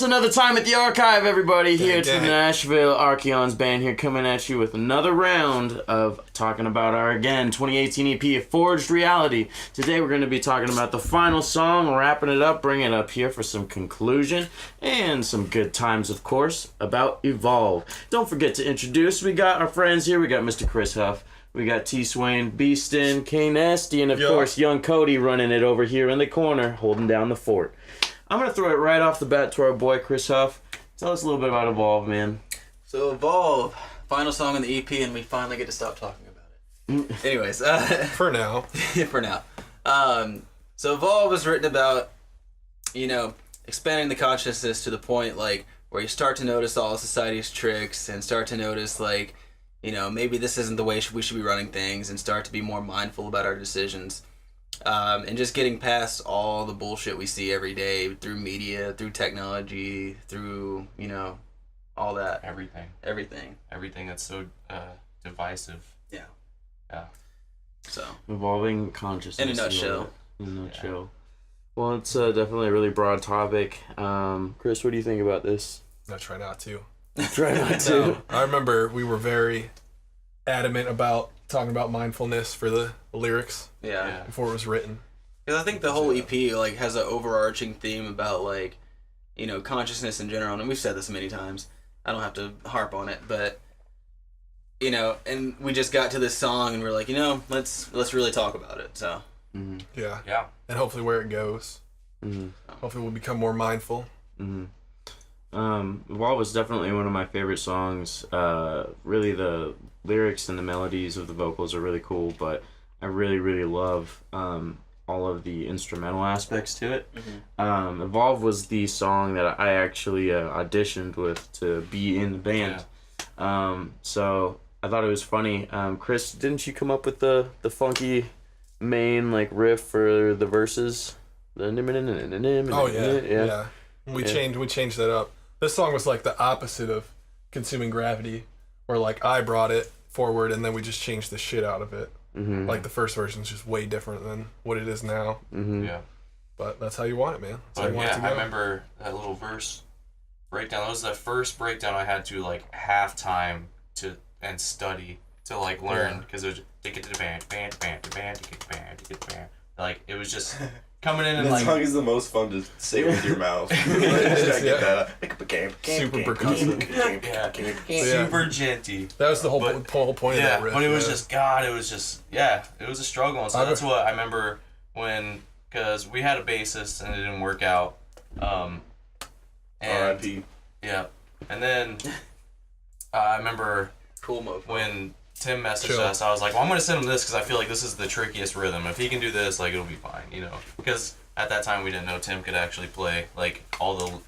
another time at the Arc Hive, everybody. Here it's the Nashville Archeons band here coming at you with another round of talking about our, again, 2018 EP, Forged Reality. Today we're going to be talking about the final song, wrapping it up, bringing it up here for some conclusion and some good times, of course, about Evolve. Don't forget to introduce, we got our friends here. We got Mr. Chris Huff. We got T. Swain, Beastin, K. Nasty, and of course, young Cody running it over here in the corner, holding down the fort. I'm going to throw it right off the bat to our boy, Chris Huff. Tell us a little bit about Evolve, man. So Evolve, final song on the EP, and we finally get to stop talking about it. Anyways. For now. For now. So Evolve was written about, expanding the consciousness to the point, where you start to notice all of society's tricks and start to notice, maybe this isn't the way we should be running things, and start to be more mindful about our decisions. And just getting past all the bullshit we see every day through media, through technology, through, all that. Everything that's so divisive. Yeah. So. Evolving consciousness. In a nutshell. Yeah. Well, it's definitely a really broad topic. Chris, what do you think about this? I try not to. Try not to. No, I remember we were very adamant about talking about mindfulness for the lyrics. Yeah. Before it was written. Because I think the whole EP has an overarching theme about consciousness in general, and we've said this many times. I don't have to harp on it, but and we just got to this song and we're like, let's really talk about it. So yeah, and hopefully where it goes. Hopefully we'll become more mindful. Evolve was definitely one of my favorite songs. Really, the lyrics and the melodies of the vocals are really cool, but I really, really love all of the instrumental aspects to it. Evolve was the song that I actually auditioned with to be in the band. So I thought it was funny. Chris, didn't you come up with the funky main riff for the verses? Oh yeah. We changed that up. This song was the opposite of Consuming Gravity, where I brought it forward and then we just changed the shit out of it. The first version is just way different than what it is now. Yeah. But that's how you want it, man. I remember that little verse breakdown. That was the first breakdown I had to halftime and study to learn, because it was to get to the band, to get the band. It was just coming in and that song is the most fun to say with your mouth. Super percussive. Super genty. That was the whole point of that riff. But it was it was a struggle. And so that's what I remember because we had a bassist and it didn't work out. R.I.P. Yeah. And then I remember when Tim messaged us, I was like, well, I'm going to send him this because I feel like this is the trickiest rhythm. If he can do this, it'll be fine, Because at that time, we didn't know Tim could actually play, all the,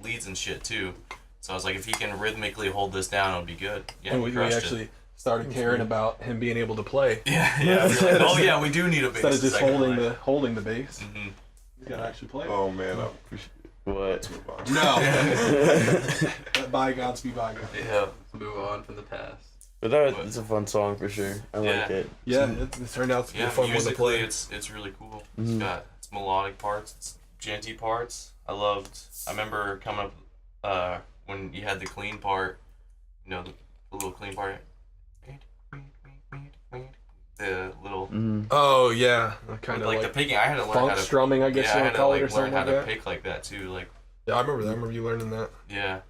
leads and shit, too. So I was like, if he can rhythmically hold this down, it'll be good. Yeah, and we actually started caring about him being able to play. Yeah. We do need a bass. Instead of just holding the bass. He's got to actually play. Oh, man. What? Let's move on. No. Let bygones be bygones. Yeah. Let's move on from the past. But it's a fun song for sure. I like it. Yeah, it turned out to be a fun one to play. It's really cool. It's melodic parts, it's genty parts. I remember coming up when you had the clean part, the little clean part. The little Oh yeah, kind of the picking. I had to learn funk how to strumming, I guess you would call it, or something learn how like to pick like that too. Yeah, I remember that. I remember you learning that. Yeah,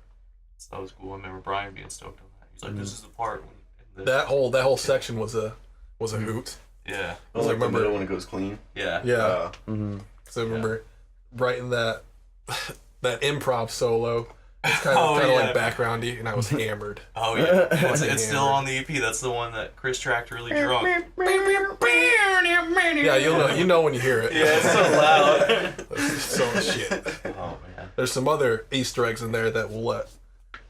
so that was cool. I remember Brian being stoked on that. He's like, "This is the part." That whole section was a hoot. Yeah, I was the middle when it goes clean. Yeah. Yeah. So I remember writing that improv solo. It's kind of backgroundy, and I was hammered. Oh yeah, it's still on the EP. That's the one that Chris tracked really drunk. Yeah, you know when you hear it. Yeah, it's so loud. So shit. Oh man. There's some other Easter eggs in there that we'll let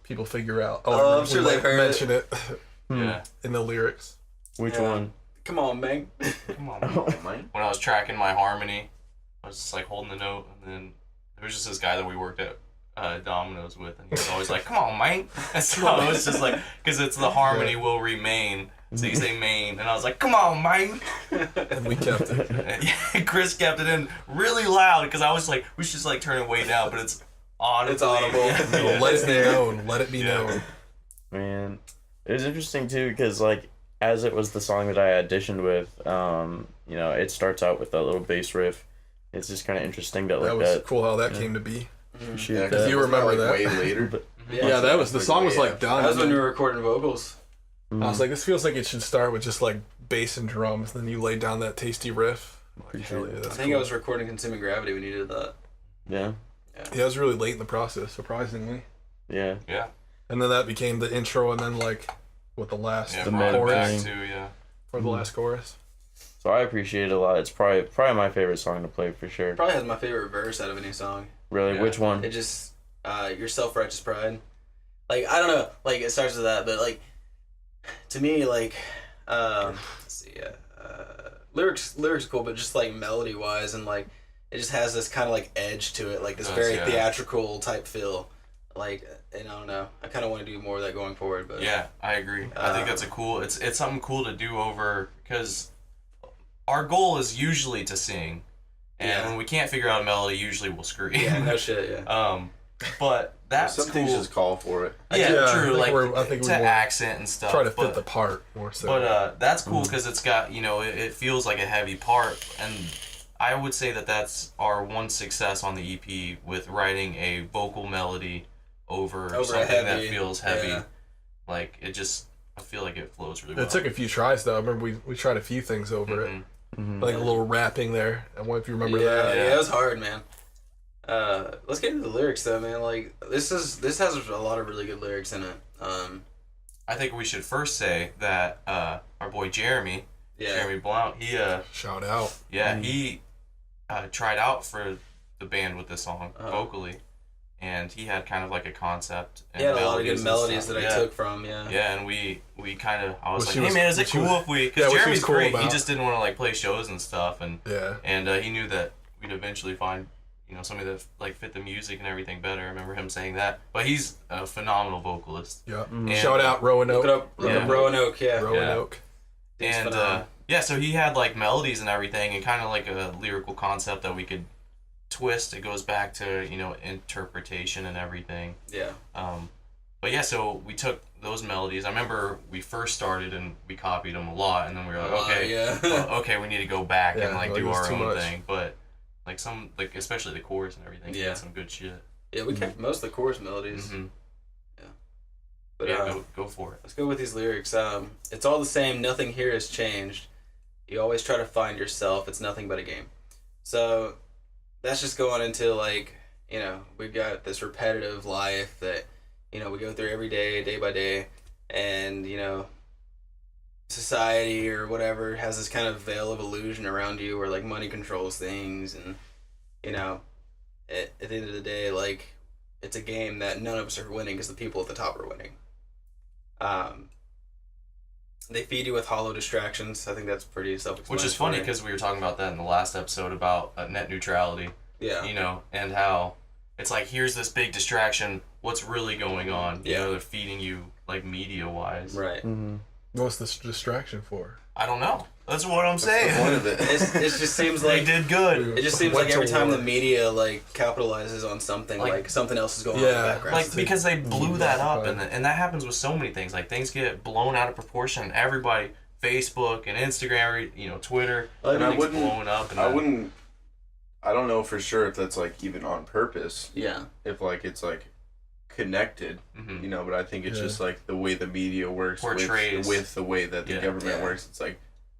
people figure out. I'm sure they've heard mention it. Yeah. In the lyrics. Which one? Come on, man. Come on, man. When I was tracking my harmony, I was just holding the note, and then there was just this guy that we worked at Domino's with, and he was always like, "Come on, man." And so I was just because it's the harmony will remain. So you say main, and I was like, "Come on, man." And we kept it. And Chris kept it in really loud because I was like, we should just turn it way down, but it's audibly. It's audible. Let it be known. Let it be known. Man, it was interesting too because like as it was the song that I auditioned with, you know, it starts out with that little bass riff. It's just kind of interesting that like That was cool how that came to be. Yeah, If you remember that. way later. But, Yeah, that was the song was like done. That was when we were recording vocals. I was like, this feels like it should start with just like bass and drums. Then you laid down that tasty riff. Like, hell yeah, I that's think cool. I was recording Consuming Gravity when you did that. yeah, Yeah, it was really late in the process, surprisingly. yeah. Yeah. And then that became the intro, and then like with the last Yeah, The brought it mid back thing. too, yeah. for the last chorus. So I appreciate it a lot. It's probably my favorite song to play for sure. Probably has my favorite verse out of any song. Really, Yeah. which one? It just, your self-righteous pride. Like, I don't know, like, it starts with that, but, like, to me, like, let's see, lyrics cool, but just, like, melody-wise, and, like, it just has this kind of, like, edge to it, like, this very yeah. theatrical type feel. Like, and I don't know, I kind of want to do more of that going forward, but... Yeah, I agree. I think that's a cool. It's something cool to do over because our goal is usually to sing, and Yeah. when we can't figure out a melody, usually we'll scream. Yeah, no shit, yeah. But that's Some cool. things just call for it. Yeah, Yeah, I true. think Like we're- I think we to want- accent and stuff. Try to fit but, the part more so. But that's cool because it's got, you know, it feels like a heavy part, and I would say that that's our one success on the EP with writing a vocal melody over a something heavy, that feels heavy. yeah. Like it just, I feel like it flows really well. It took a few tries though. I remember we tried a few things over it. Like a little rapping there. I wonder if you remember that. Yeah, it was hard, man. Let's get into the lyrics though, man. Like this has a lot of really good lyrics in it. I think we should first say that our boy Jeremy Blount, he Shout out. he tried out for the band with this song vocally, and he had kind of like a concept. And He had a lot of good and melodies stuff. that I took from, yeah. Yeah, and we kind of, I was Which like, hey man, is it which he cool was- if we, yeah, because which he Jeremy's was cool great, he about. just didn't want to like play shows and stuff, and Yeah. he knew that we'd eventually find, you know, somebody that like fit the music and everything better. I remember him saying that, but he's a phenomenal vocalist. Yeah. And- Shout out Roanoke. Look up Roanoke, yeah. Roanoke. Dude's And phenomenal. yeah, so he had like melodies and everything, and kind of like a lyrical concept that we could twist. It goes back to, you know, interpretation and everything. Yeah. But yeah, so we took those melodies. I remember we first started and we copied them a lot, and then we were like, okay, yeah. well, okay, we need to go back and Yeah, like like, do it was our too own much. thing. But like some, like especially the chorus and everything, Yeah. had some good shit. Yeah, we kept most of the chorus melodies. Mm-hmm. But Yeah, go for it. let's go with these lyrics. It's all the same, nothing here has changed. You always try to find yourself, it's nothing but a game. So that's just going into like, you know, we've got this repetitive life that, you know, we go through every day, day by day, and, you know, society or whatever has this kind of veil of illusion around you where like money controls things, and, you know, at the end of the day, like, it's a game that none of us are winning because the people at the top are winning. They feed you with hollow distractions. I think that's pretty self-explanatory. Which is funny because we were talking about that in the last episode about net neutrality. yeah, You know, and how it's like, here's this big distraction. What's really going on? You Yeah. know, they're feeding you like media wise. right. What's this distraction for? I don't know. That's what I'm The saying. point of it. It just seems They like did good. it just seems Went like every to time war. the media like capitalizes on something, like something else is going on in the Yeah. background. Like, because they blew that up, Right. and that happens with so many things. Like, things get blown out of proportion. Everybody, Facebook and Instagram, you know, Twitter, And I everything's wouldn't- blowing up. And I don't know for sure if that's like even on purpose. yeah, If like it's like connected, Mhm. you know, but I think it's Yeah. just like the way the media works Portrays. with the way that the Yeah. government Yeah. works. It's like,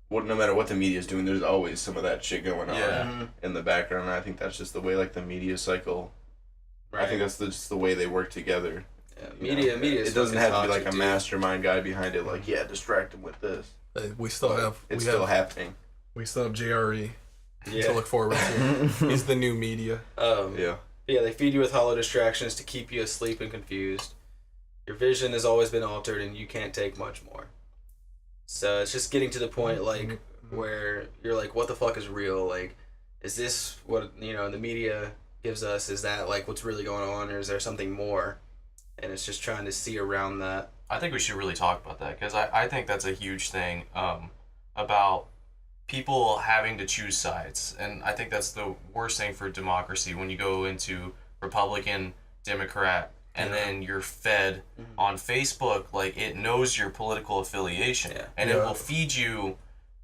no matter what the media is doing, there's always some of that shit going on Yeah. in the background. And I think that's just the way like the media cycle. right. I think that's just the way they work together. yeah. you Media. know? Media. It is doesn't fucking have to be like toxic, a dude. mastermind guy behind it. Like, yeah, distract them with this. We still have It's we still have happening. we still have JRE to Yeah. look forward to. He's the new media. Yeah. Yeah, they feed you with hollow distractions to keep you asleep and confused. Your vision has always been altered, and you can't take much more. So it's just getting to the point, like, where you're like, what the fuck is real? Like, is this what, you know, the media gives us? Is that, like, what's really going on, or is there something more? And it's just trying to see around that. I think we should really talk about that, because I think that's a huge thing about people having to choose sides. And I think that's the worst thing for democracy when you go into Republican Democrat, and then you're fed on Facebook, like it knows your political affiliation, and it will feed you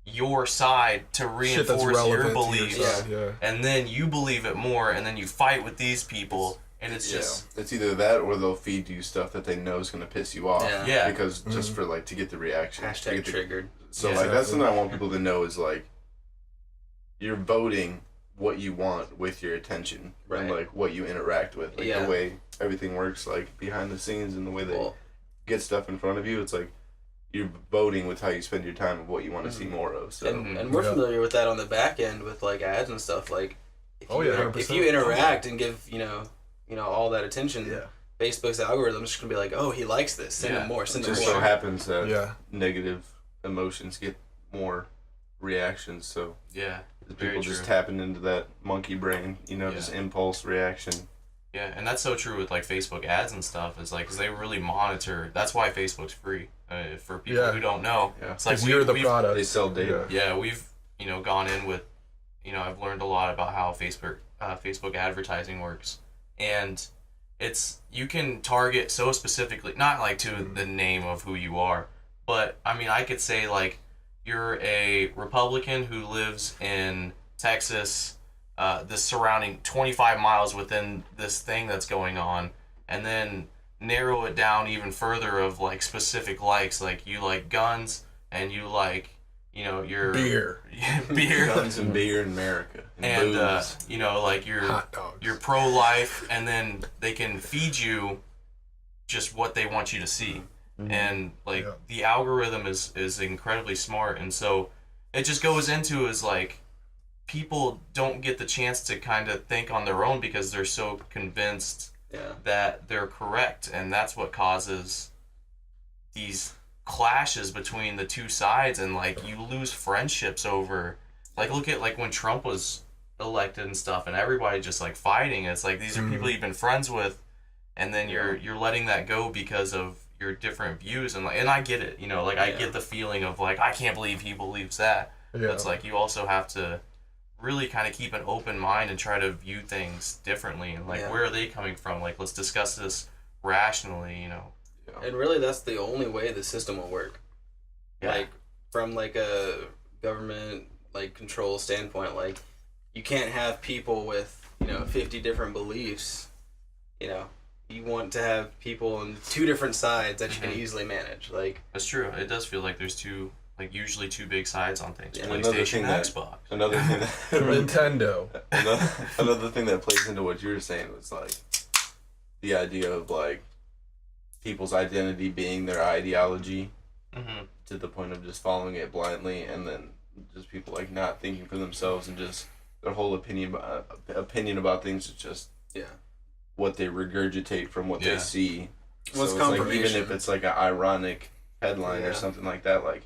your side to reinforce your beliefs, and then you believe it more, and then you fight with these people, and it's just it's either that or they'll feed you stuff that they know is gonna piss you off, because just for like to get the reaction, hashtag triggered. So like that's something I want people to know is like you're voting what you want with your attention and like what you interact with, like the way everything works, like behind the scenes and the way they get stuff in front of you. It's like you're voting with how you spend your time of what you want to see more of. So and we're familiar with that on the back end with like ads and stuff. Like if you 100%. interact and give you know all that attention, Facebook's algorithm is just gonna be like, oh, he likes this, send him more, send him more. It just so happens that negative emotions get more reactions. So people just tapping into that monkey brain, just impulse reaction. Yeah, and that's so true with like Facebook ads and stuff. Is like because they really monitor. That's why Facebook's free for people who don't know. Yeah. It's like you're the product. They sell data. Yeah, we've gone in with I've learned a lot about how Facebook advertising works, and you can target so specifically, not like to the name of who you are, but I mean I could say like you're a Republican who lives in Texas, the surrounding 25 miles within this thing that's going on, and then narrow it down even further of like specific likes, like you like guns and you like your beer, guns and beer in America, and like you're pro-life, and then they can feed you just what they want you to see. And like the algorithm is incredibly smart, and so it just goes into is like people don't get the chance to kind of think on their own because they're so convinced that they're correct, and that's what causes these clashes between the two sides, and like you lose friendships over like look at like when Trump was elected and stuff, and everybody just like fighting. It's like these are people you've been friends with, and then you're letting that go because of your different views, and I get it, I get the feeling of like I can't believe he believes that. But it's like you also have to really kind of keep an open mind and try to view things differently, and like where are they coming from? Like let's discuss this rationally, And really, that's the only way the system will work. Like from like a government like control standpoint, like you can't have people with 50 different beliefs. You want to have people on two different sides that you can easily manage. Like that's true. It does feel like there's usually two big sides on things. And PlayStation, Xbox. Another thing that Nintendo. Another thing that plays into what you were saying was like the idea of like people's identity being their ideology, to the point of just following it blindly, and then just people like not thinking for themselves, and just their whole opinion about things is just what they regurgitate from what they see. What's so confirmation? like, even if it's like an ironic headline or something like that, like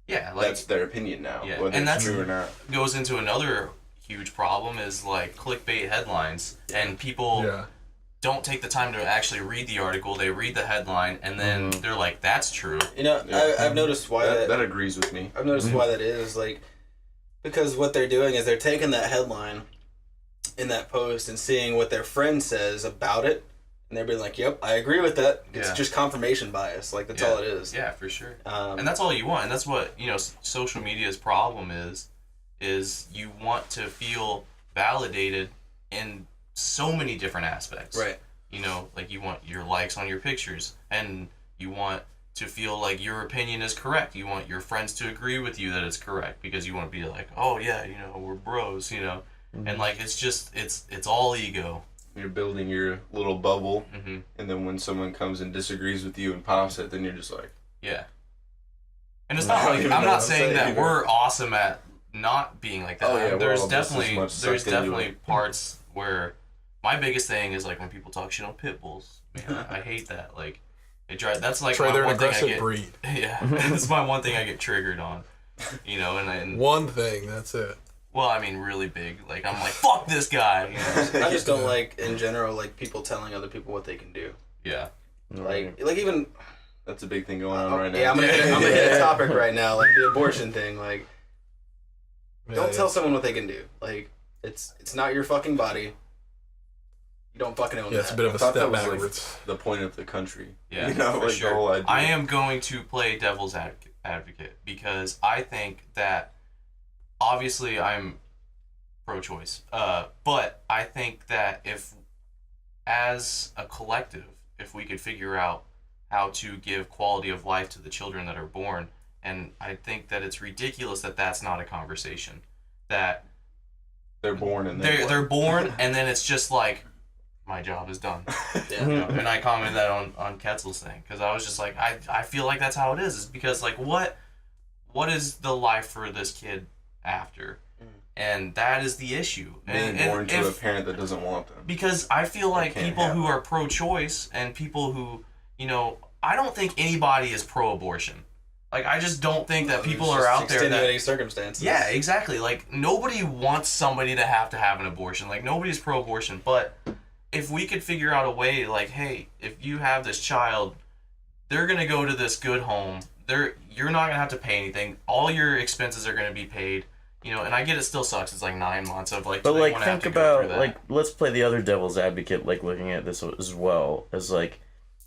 that's their opinion now, whether and it's true or not. Goes into another huge problem is like clickbait headlines, and people don't take the time to actually read the article. They read the headline, and then they're like, "That's true." I've noticed why that agrees with me. I've noticed why that is, like, because what they're doing is they're taking that headline in that post and seeing what their friend says about it, and they're being like, "Yep, I agree with that." It's just confirmation bias. Like that's all it is. Yeah, for sure. And that's all you want, and that's what social media's problem is you want to feel validated in so many different aspects. Right. Like you want your likes on your pictures, and you want to feel like your opinion is correct. You want your friends to agree with you that it's correct, because you want to be like, oh yeah, we're bros, and like it's all ego. You're building your little bubble, and then when someone comes and disagrees with you and pops it, then you're just like, and it's not like I'm not saying that we're awesome at not being like that. Oh, yeah, there's definitely parts where my biggest thing is like when people talk shit on pit bulls. Man, I hate that. Like that's like They're an one thing I aggressive get. breed. Yeah, that's my one thing I get triggered on. And one thing, that's it. Well, I mean, really big. Like I'm like, fuck this guy. I just don't like in general like people telling other people what they can do. Yeah. Like even that's a big thing going on right now. Yeah, I'm gonna hit a topic right now, like the abortion thing. Like, don't tell someone what they can do. Like, it's not your fucking body. You don't fucking own that. Yeah, it's a bit of a thought step that was backwards. the point of the country. Yeah, you know, for like sure. the whole idea. I am going to play devil's advocate because I think that obviously I'm pro-choice, but I think that if, as a collective, if we could figure out how to give quality of life to the children that are born, and I think that it's ridiculous that that's not a conversation. That they're born and they're born, and then it's just like, my job is done. Yeah. You know, and I commented that on Ketzel's thing because I was just like, I feel like that's how it is because like what is the life for this kid after? And that is the issue. Being born to a parent that doesn't want them. Because I feel like people who are pro-choice and people who, you know, I don't think anybody is pro-abortion. Like, I just don't think that people are out there that... extenuating circumstances. Yeah, exactly. Like, nobody wants somebody to have an abortion. Like, nobody's pro-abortion. But if we could figure out a way, like, hey, if you have this child, they're going to go to this good home. You're not going to have to pay anything. All your expenses are going to be paid. You know, and I get it still sucks. It's like 9 months of like. But like, think about like, let's play the other devil's advocate. Like looking at this as well as like,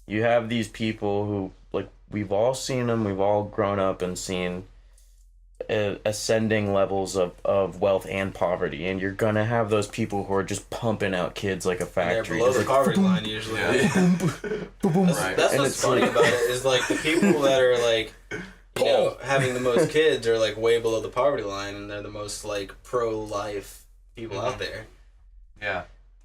you have these people who like we've all seen them. We've all grown up and seen ascending levels of wealth and poverty, and you're gonna have those people who are just pumping out kids like a factory. They're below the like, poverty line usually. Right. That's what's funny about it is like the people that are like. You know, having the most kids are like way below the poverty line, and they're the most like pro-life people out there. Yeah,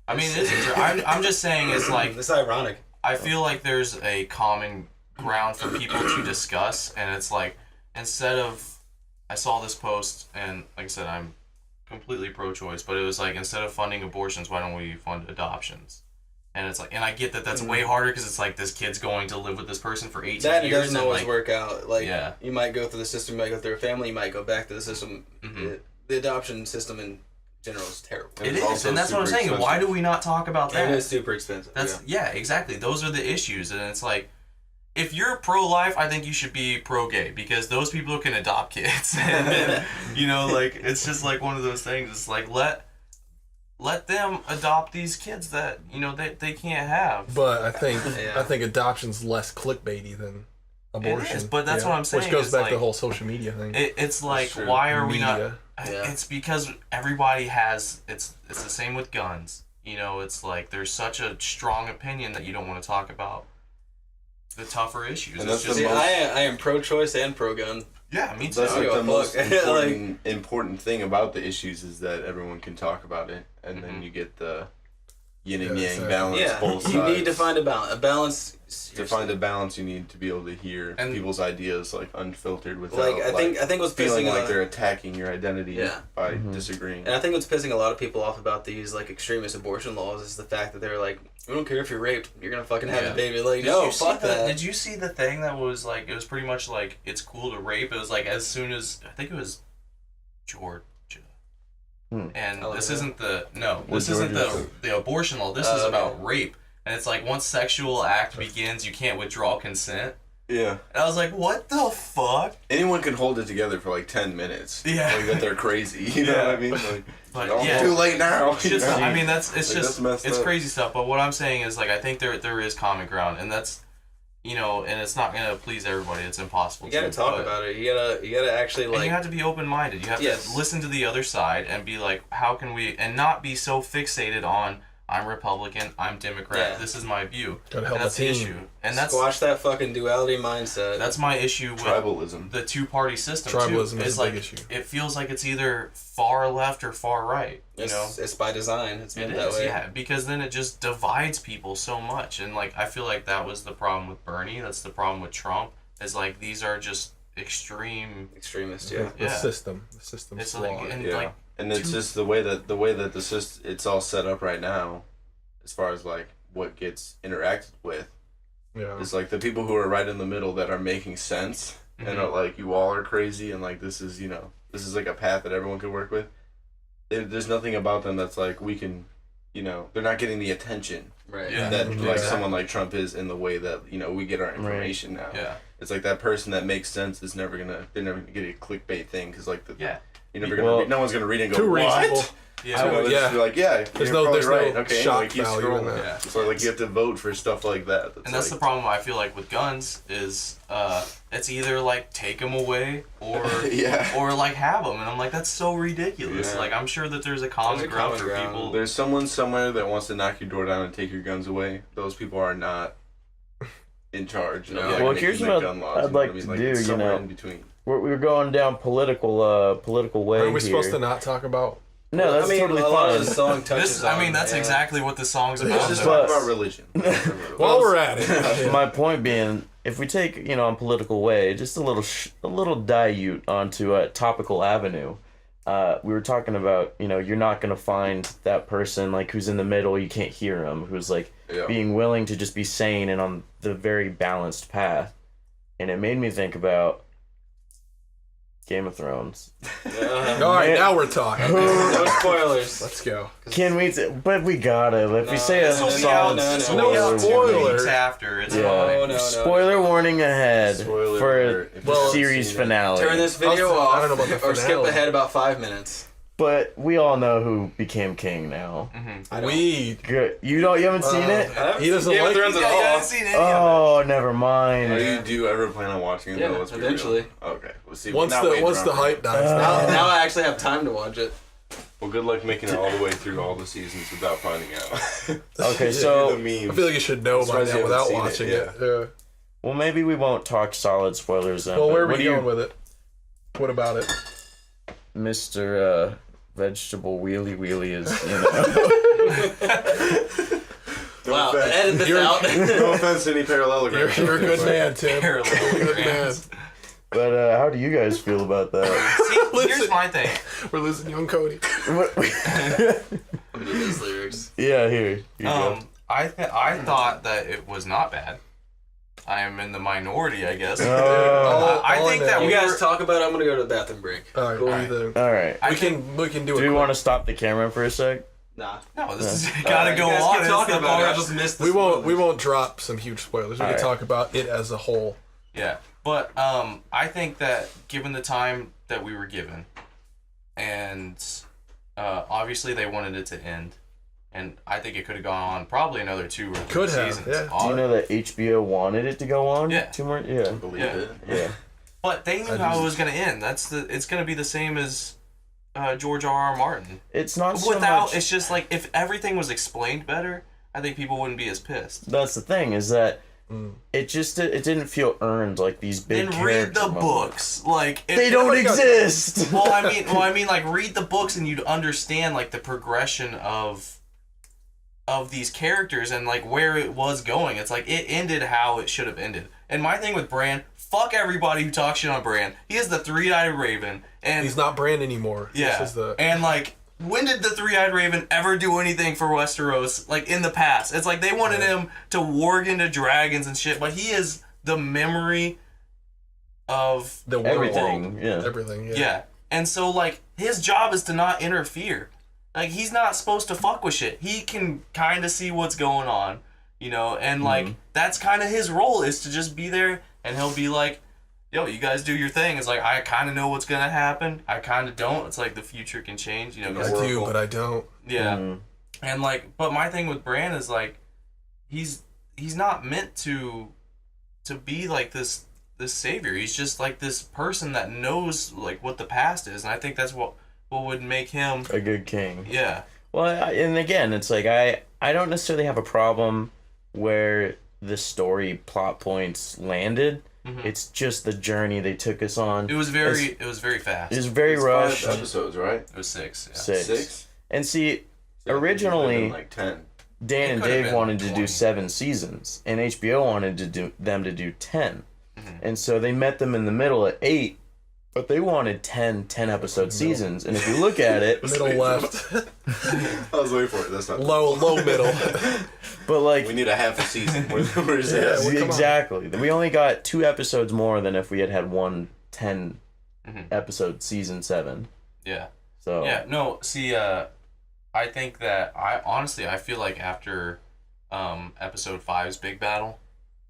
I mean, I'm just saying it's like it's ironic. I feel like there's a common ground for people to discuss, and it's like instead of I saw this post, and like I said, I'm completely pro-choice, but it was like instead of funding abortions, why don't we fund adoptions? And it's like, and I get that that's way harder because it's like this kid's going to live with this person for 18 that years. Doesn't always work out. Like, yeah. You might go through the system, you might go through a family, you might go back to the system. The adoption system in general is terrible. It is, and that's what I'm saying. Expensive. Why do we not talk about that? It is super expensive. Yeah, exactly. Those are the issues, and it's like, if you're pro-life, I think you should be pro-gay because those people can adopt kids, and then, you know, like it's just like one of those things. It's like let them adopt these kids that you know they can't have. But I think adoption's less clickbaity than abortion. It is, but that's what I'm saying. Which goes back like, to the whole social media thing. It's like, why are we not? Media. It's because everybody has. It's the same with guns. You know, it's like there's such a strong opinion that you don't want to talk about the tougher issues. And it's that's just, I am pro-choice and pro-gun. yeah, me too. That's like the most Like, important thing about the issues is that everyone can talk about it, and then you get the yin and yang balance. Both sides. You need to find a balance. To find a balance, you need to be able to hear people's ideas like unfiltered without I think what's feeling pissing like they're attacking your identity by Mm-hmm. disagreeing. And I think what's pissing a lot of people off about these like extremist abortion laws is the fact that they're like, we don't care if you're raped, you're gonna fucking have a baby. Like, no, fuck that. Did you see the thing that was like? It was pretty much like it's cool to rape. It was like as soon as I think it was Georgia. And this isn't the abortion law. This is about rape. And it's like once sexual act begins, you can't withdraw consent. Yeah. And I was like, what the fuck? Anyone can hold it together for like 10 minutes. Yeah. Like that they're crazy. You know what I mean? Like, But too late now. It's just, I mean, it's up. crazy stuff. But what I'm saying is like I think there is common ground, and that's, you know, and it's not gonna please everybody. It's impossible. You gotta talk about it. You gotta actually like. And you have to be open minded. You have to listen to the other side and be like, how can we, and not be so fixated on I'm Republican, I'm Democrat. This is my view. Gotta help that's the the team. issue. And that's squash that fucking duality mindset. That's my issue with tribalism. The two-party system Tribalism too. is a like big issue. it feels like it's either far left or far right. You know, it's by design. It's meant that way. Yeah, because then it just divides people so much, and like I feel like that was the problem with Bernie. That's the problem with Trump. Is like these are just extremists. Yeah. The system. The system's It's flawed. like, and it's just the way that the system it's all set up right now, as far as like what gets interacted with. Yeah. It's like the people who are right in the middle that are making sense and are like, you all are crazy and like this is like a path that everyone can work with. There's nothing about them that's like we can, they're not getting the attention that like someone like Trump is in the way that we get our information now. Yeah. It's like that person that makes sense is they're never gonna get a clickbait thing because like You're never gonna. No one's gonna read it and go, too what? reasonable. Yeah. So Yeah. you're like, yeah, There's you're probably no right. Okay, shock anyway, keep value in scrolling. that. Yeah. So like you have to vote for stuff like that. And that's the problem I feel like with guns is it's either like take them away or Yeah. or like have them, and I'm like, that's so ridiculous. Yeah. Like, I'm sure that there's a common ground for people. There's someone somewhere that wants to knock your door down and take your guns away. Those people are not in charge. You know, Well, like here's making what the gun laws, I'd you know like what I mean? to Like, do, it's you somewhere know. in between. We're going down political way Aren't we here. supposed to not talk about? No, that's totally a lot fine. of the song touches This, I mean, that's on, exactly what the song's about. Let's just though. talk about religion. While we're at it, My point being, if we take, you know, on political way, just a little dilute onto a topical avenue. We were talking about, you know, you're not gonna find that person like who's in the middle, you can't hear him, who's like being willing to just be sane and on the very balanced path. And it made me think about Game of Thrones. all right, now we're talking. No spoilers. Let's go. Can we? But we gotta. If we say a no, solid no, No spoiler. Weeks after, it's Yeah. fine. No. Spoiler warning ahead Spoiler for alert, if the you haven't series seen it. finale. Turn this video off, I don't know about the or skip finale. ahead about 5 minutes. But we all know who became king now. We. Good. You haven't seen it? He doesn't Game of like Thrones it. at all. haven't seen any of Oh, never mind. Do you ever plan on watching it? Yeah, though? Let's be real. eventually. Okay, we'll see. Once Not the waiting once around the for hype it. dies Now I actually have time to watch it. Well, good luck making it all the way through all the seasons without finding out. Okay, The so memes. I feel like you should know by Surprised you now without haven't watching seen it. it, Yeah. well, maybe we won't talk solid spoilers then. Well, but where are what we do you- going with it? What about it? Mr. Vegetable Wheelie is, you know. Wow, offense. edit this You're- out. No offense to any parallelograms. You're a good man, Tim. Parallel Good man. grams. But how do you guys feel about that? See, here's my thing. We're losing young Cody. yeah, These lyrics. here you go. I thought that it was not bad. I am in the minority, I guess. I all think in that there. You we guys were, talk about it. I'm gonna go to the bathroom break. All right, Cool. what do you think? All right. I We think, can do it. Do we quick. want to stop the camera for a sec? Nah. no, this is gotta go You guys on. keep It's talking the about it. I part- just missed the We won't spoilers. drop some huge spoilers. We All can right. talk about it as a whole. Yeah, but I think that given the time that we were given, and obviously they wanted it to end, and I think it could have gone on probably another 2 or 3 Could have, seasons. yeah. Do you know that HBO wanted it to go on? Yeah. 2 more? Yeah. Believe Yeah. it. Yeah. But they knew how it was gonna end. It's gonna be the same as George R.R. Martin. It's not so Without, much... it's just like if everything was explained better, I think people wouldn't be as pissed. That's the thing, is that it didn't feel earned like these big And read character the moments. books, like if, They don't exist! Well, I mean, like read the books and you'd understand like the progression of these characters and like where it was going. It's like it ended how it should have ended. And my thing with Bran, fuck everybody who talks shit on Bran. He is the three-eyed raven, and He's not Bran anymore. yeah, This is the... and like. When did the three-eyed raven ever do anything for Westeros? Like in the past, it's like they wanted him to warg into dragons and shit, but he is the memory of the world. Everything, yeah. Everything, yeah. yeah. And so like his job is to not interfere. Like he's not supposed to fuck with shit. He can kind of see what's going on, you know, and like that's kind of his role is to just be there, and he'll be like, yo, you guys do your thing. It's like, I kind of know what's going to happen. I kind of don't. It's like the future can change, you know. I do, but I don't. Yeah. And like, but my thing with Bran is like, he's not meant to be like this savior. He's just like this person that knows like what the past is. And I think that's what would make him A good king. Yeah. Well, and again, it's like I don't necessarily have a problem where the story plot points landed. It's just the journey they took us on. It was very fast. It was very rushed. 5 episodes, right? It was 6. Yeah. 6. And see, So originally, like 10. Dan and It could've Dave been wanted to 20. do 7 seasons, and HBO wanted to do 10. And so they met them in the middle at 8, but they wanted 10 episode seasons. And if you look at it, Middle left. I was waiting for it. That's not low middle. but like We need a half a season. Where's that? well, come on. exactly, we only got 2 episodes more than if we had one 10 episode season 7. Yeah. So Yeah, no, see, I think that I feel like after episode 5's big battle,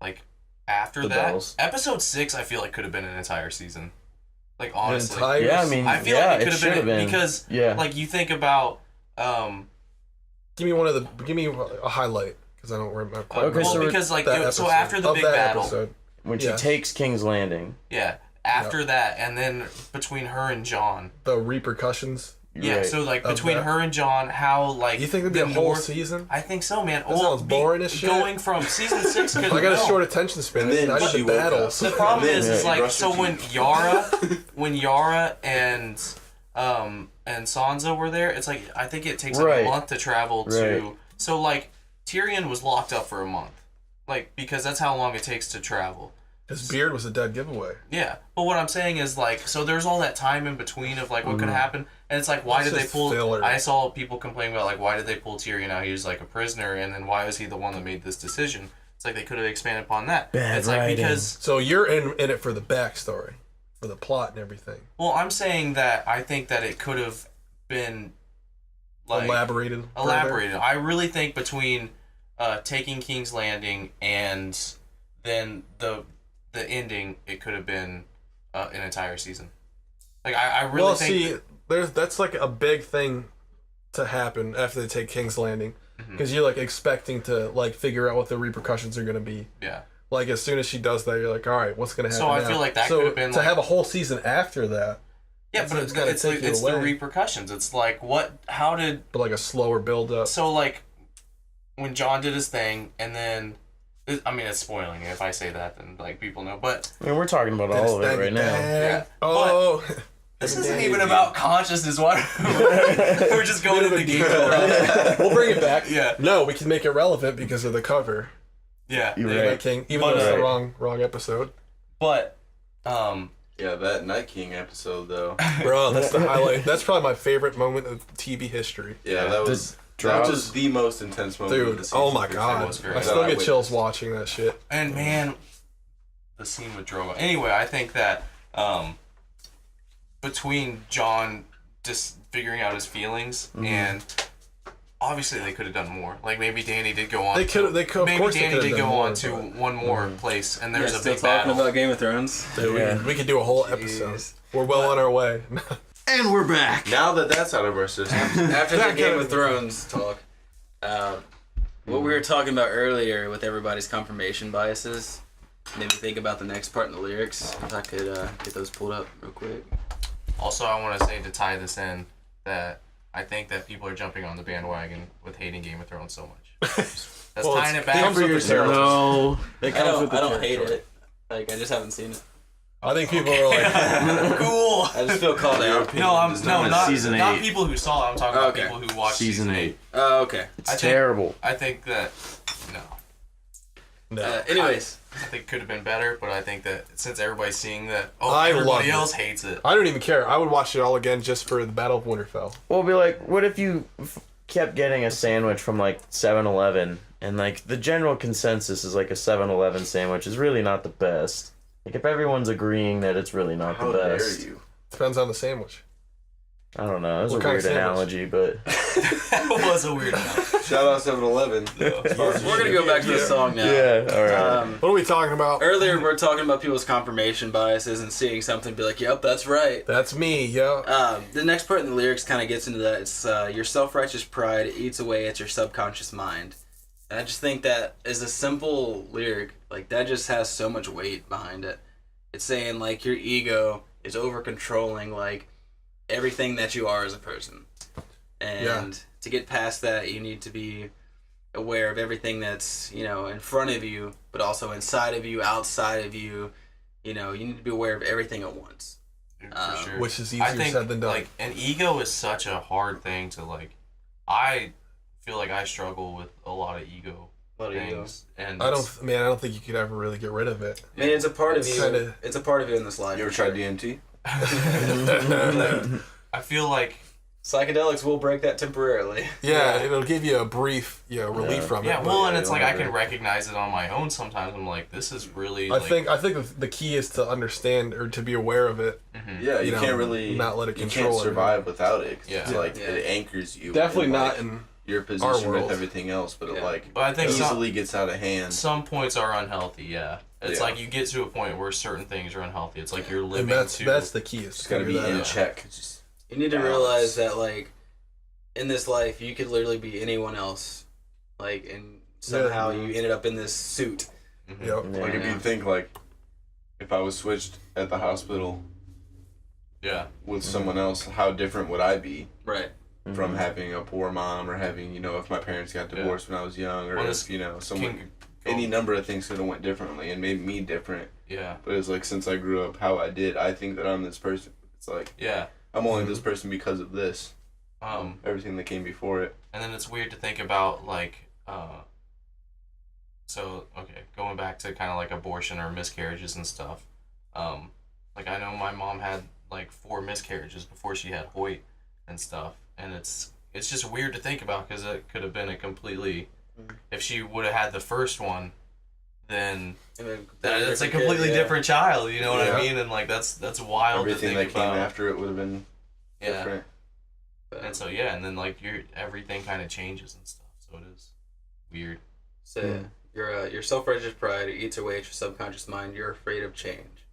like after The that, bells. episode 6 I feel like could have been an entire season. Like honestly, yeah, I mean, I feel like it could have been because like you think about. Give me a highlight because I don't remember. Because like so after the big battle, when she takes King's Landing. Yeah, after that, and then between her and Jon, the repercussions. Yeah, right. So like between her and Jon, how like you think it'd be a whole season? I think so, man. That sounds boring as shit. Going from season 6. I got a short attention span. And then I need battles. The problem is like so when Yara and Sansa were there, it's like I think it takes like a month to travel to. So like Tyrion was locked up for a month, like because that's how long it takes to travel. His beard was a dead giveaway. Yeah, but what I'm saying is like, so there's all that time in between of like what could happen, and it's like, why did they pull? Filler. I saw people complaining about like, why did they pull Tyrion out? He was like a prisoner, and then why was he the one that made this decision? It's like they could have expanded upon that. It's like because so you're in it for the backstory, for the plot and everything. Well, I'm saying that I think that it could have been like elaborated. I really think between taking King's Landing and then the ending, it could have been an entire season. Like I really think. That's like a big thing to happen after they take King's Landing, because you're like expecting to like figure out what the repercussions are going to be. Yeah. Like as soon as she does that, you're like, all right, what's going to happen? So I feel like that could have been to have a whole season after that. Yeah, but it's the repercussions. It's like how did? But like a slower build up. So like when Jon did his thing, and then. I mean, it's spoiling if I say that, then like people know. But I mean, we're talking about all of it right now. Yeah. Oh, this isn't even about consciousness. What? We're just going to the game. We'll bring it back. Yeah. No, we can make it relevant because of the cover. Yeah. You're right. King, even though it's the wrong episode. But, yeah, that Night King episode though. Bro, that's the highlight. That's probably my favorite moment of TV history. Yeah, that was. That was the most intense moment of the season. Oh my god. I still get chills watching that shit. And man, the scene with Drogo. Anyway, I think that between Jon just figuring out his feelings and obviously they could have done more. Like maybe Dany did go on. Maybe Dany did go on to one more place, and there's a big battle. Talking about Game of Thrones. Dude, we could do a whole episode. We're well on our way. And we're back. Now that that's out of our system. After the Game of Thrones talk, what we were talking about earlier with everybody's confirmation biases made me think about the next part in the lyrics. If I could get those pulled up real quick. Also, I want to say to tie this in that I think that people are jumping on the bandwagon with hating Game of Thrones so much. That's tying it back. No, I don't hate it. Like I just haven't seen it. I think people are like, cool. I just feel called out. Not season 8. Not people who saw it. I'm talking about people who watched season 8. Oh, okay. It's terrible. I think that no. Anyways, I think it could have been better, but I think that since everybody's seeing that, everybody else hates it. I don't even care. I would watch it all again just for the Battle of Winterfell. Well, it'd be like, what if you kept getting a sandwich from like 7-Eleven, and like the general consensus is like a 7-Eleven sandwich is really not the best. Like, if everyone's agreeing that it's really not the best. Dare you? Depends on the sandwich. I don't know. That was a weird analogy, but... That was a weird analogy. Shout out 7-Eleven. We're going to go back to the song now. Yeah, alright. What are we talking about? Earlier, we were talking about people's confirmation biases and seeing something and be like, yep, that's right. That's me, yo. The next part in the lyrics kind of gets into that. It's your self-righteous pride eats away at your subconscious mind. And I just think that is a simple lyric. Like, that just has so much weight behind it. It's saying, like, your ego is over-controlling, like, everything that you are as a person. And to get past that, you need to be aware of everything that's, in front of you, but also inside of you, outside of you. You need to be aware of everything at once. For sure. Which is easier said than done. Like, an ego is such a hard thing to, like... I feel like I struggle with a lot of ego things. And I don't think you could ever really get rid of it. I mean, it's a part of you. It's a part of you in this life. You ever tried DMT? I feel like psychedelics will break that temporarily. Yeah, it'll give you a brief relief from it. Yeah, well, and it's like I can recognize it on my own sometimes. I'm like, this is really... I think the key is to understand or to be aware of it. Mm-hmm. Yeah, you can't really... Not let it control it. You can't survive without it. Yeah. It's like, it anchors you. Definitely not your position with everything else, but it but I think easily gets out of hand. Some points are unhealthy, yeah. It's like you get to a point where certain things are unhealthy. It's like you're living and that's the key. It's got to be in check. You need to realize that, like, in this life, you could literally be anyone else, like, and somehow you ended up in this suit. Yep. Like, if you think, like, if I was switched at the hospital with someone else, how different would I be? Right. From having a poor mom, or having, if my parents got divorced when I was young, or if, someone, any number of things could have went differently and made me different. Yeah. But it's like, since I grew up how I did, I think that I'm this person. It's like, I'm only this person because of this. Everything that came before it. And then it's weird to think about, like, going back to kind of like abortion or miscarriages and stuff. Like, I know my mom had like 4 miscarriages before she had Hoyt and stuff, and it's just weird to think about, because it could have been a completely, if she would have had the first one, then it's a completely different child. You know what I mean? And like that's wild. Everything to think that came about. after it would have been different. And so and then like everything kind of changes and stuff. So it is weird. So your self-righteous pride eats away at your subconscious mind. You're afraid of change.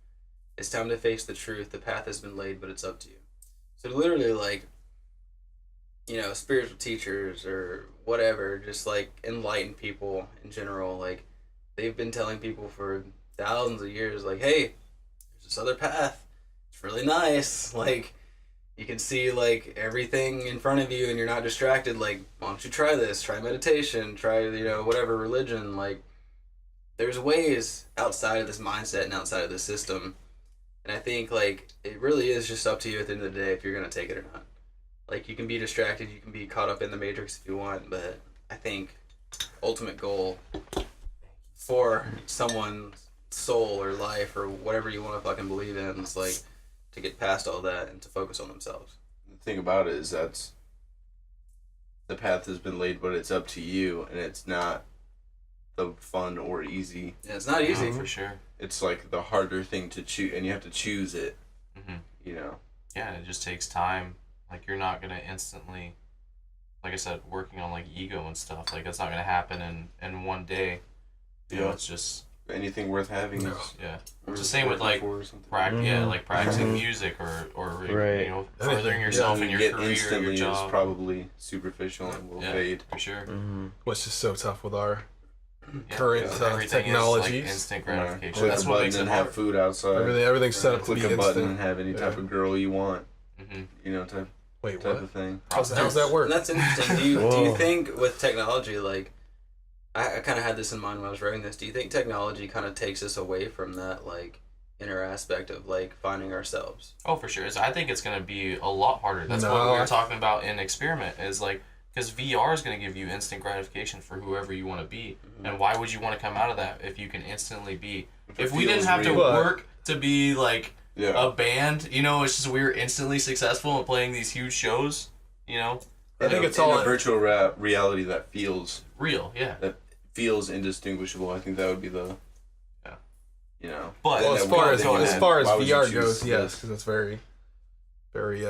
It's time to face the truth. The path has been laid, but it's up to you. So literally, like, spiritual teachers or whatever, just like enlightened people in general, like, they've been telling people for thousands of years, like, hey, there's this other path. It's really nice. Like, you can see, like, everything in front of you and you're not distracted. Like, why don't you try this? Try meditation. Try, whatever religion. Like, there's ways outside of this mindset and outside of this system. And I think, like, it really is just up to you at the end of the day if you're going to take it or not. Like, you can be distracted. You can be caught up in the matrix if you want. But I think ultimate goal for someone's soul or life or whatever you want to fucking believe in is, like, to get past all that and to focus on themselves. The thing about it is that's the path has been laid, but it's up to you, and it's not the fun or easy. Yeah, it's not easy. For sure. It's like the harder thing to choose, and you have to choose it. Yeah, it just takes time. Like, you're not gonna instantly, like I said, working on like ego and stuff. Like, that's not gonna happen in one day. You know, it's just anything worth having. It's the same with like practicing music or furthering yourself in your get career, instantly your job. is probably superficial and will fade for sure. What's just so tough with our current technologies. Like instant gratification. Click That's a what button makes it and hard. have food outside. Everything's set up to be Click a instant. button and have any type of girl you want. Type what? of thing. How's that work? And that's interesting. Do you think with technology, like, I kind of had this in mind when I was writing this, do you think technology kind of takes us away from that, like, inner aspect of, like, finding ourselves? Oh, for sure. I think it's going to be a lot harder. That's what we were talking about in Experiment, is like, because VR is going to give you instant gratification for whoever you want to be. And why would you want to come out of that if you can instantly be... If we didn't have to work to be, like, a band, it's just we were instantly successful at playing these huge shows, I think it's all a virtual reality that feels... real, that feels indistinguishable. I think that would be the... But as far as VR goes, yes, because it's very, very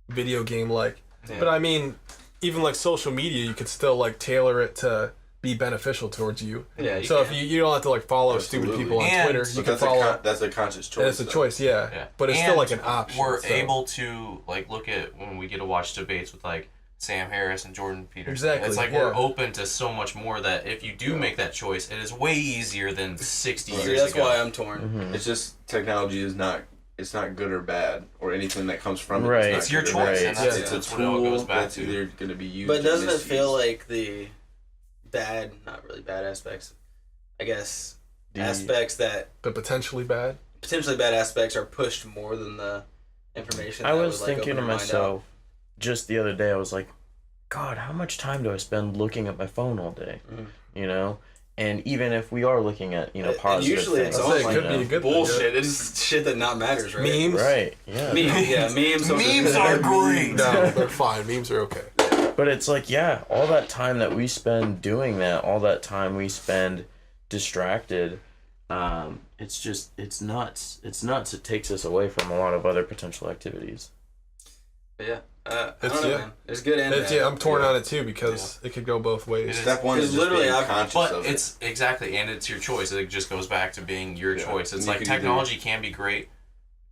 video game like. Yeah. But I mean, even like social media, you could still like tailor it to be beneficial towards you. Yeah. So if you don't have to like follow stupid people on Twitter, you can follow. That's a conscious choice. And it's a choice, yeah. But it's still like an option. We're able to like look at when we get to watch debates with like Sam Harris and Jordan Peterson. Exactly. It's like we're open to so much more that if you do make that choice, it is way easier than 60 years ago. That's why I'm torn. It's just technology is not. It's not good or bad or anything that comes from it. Right. It's your choice. And it's a tool that's either going to be used. But doesn't it feel like the bad, not really bad aspects, I guess, aspects that... But potentially bad? Potentially bad aspects are pushed more than the information. I was thinking to myself, just the other day, I was like, God, how much time do I spend looking at my phone all day? And even if we are looking at, positive usually things. It's all it could be good bullshit. It's shit that not matters, right? Memes? Right, yeah. Memes. Memes are great. No, they're fine. Memes are okay. But it's like, all that time that we spend doing that, all that time we spend distracted, it's nuts. It's nuts. It takes us away from a lot of other potential activities. But yeah, I don't know, man. There's good and bad. Yeah, I'm torn on it too because it could go both ways. Step one is just being conscious of it. It's exactly, and it's your choice. It just goes back to being your choice. It's like technology can be great,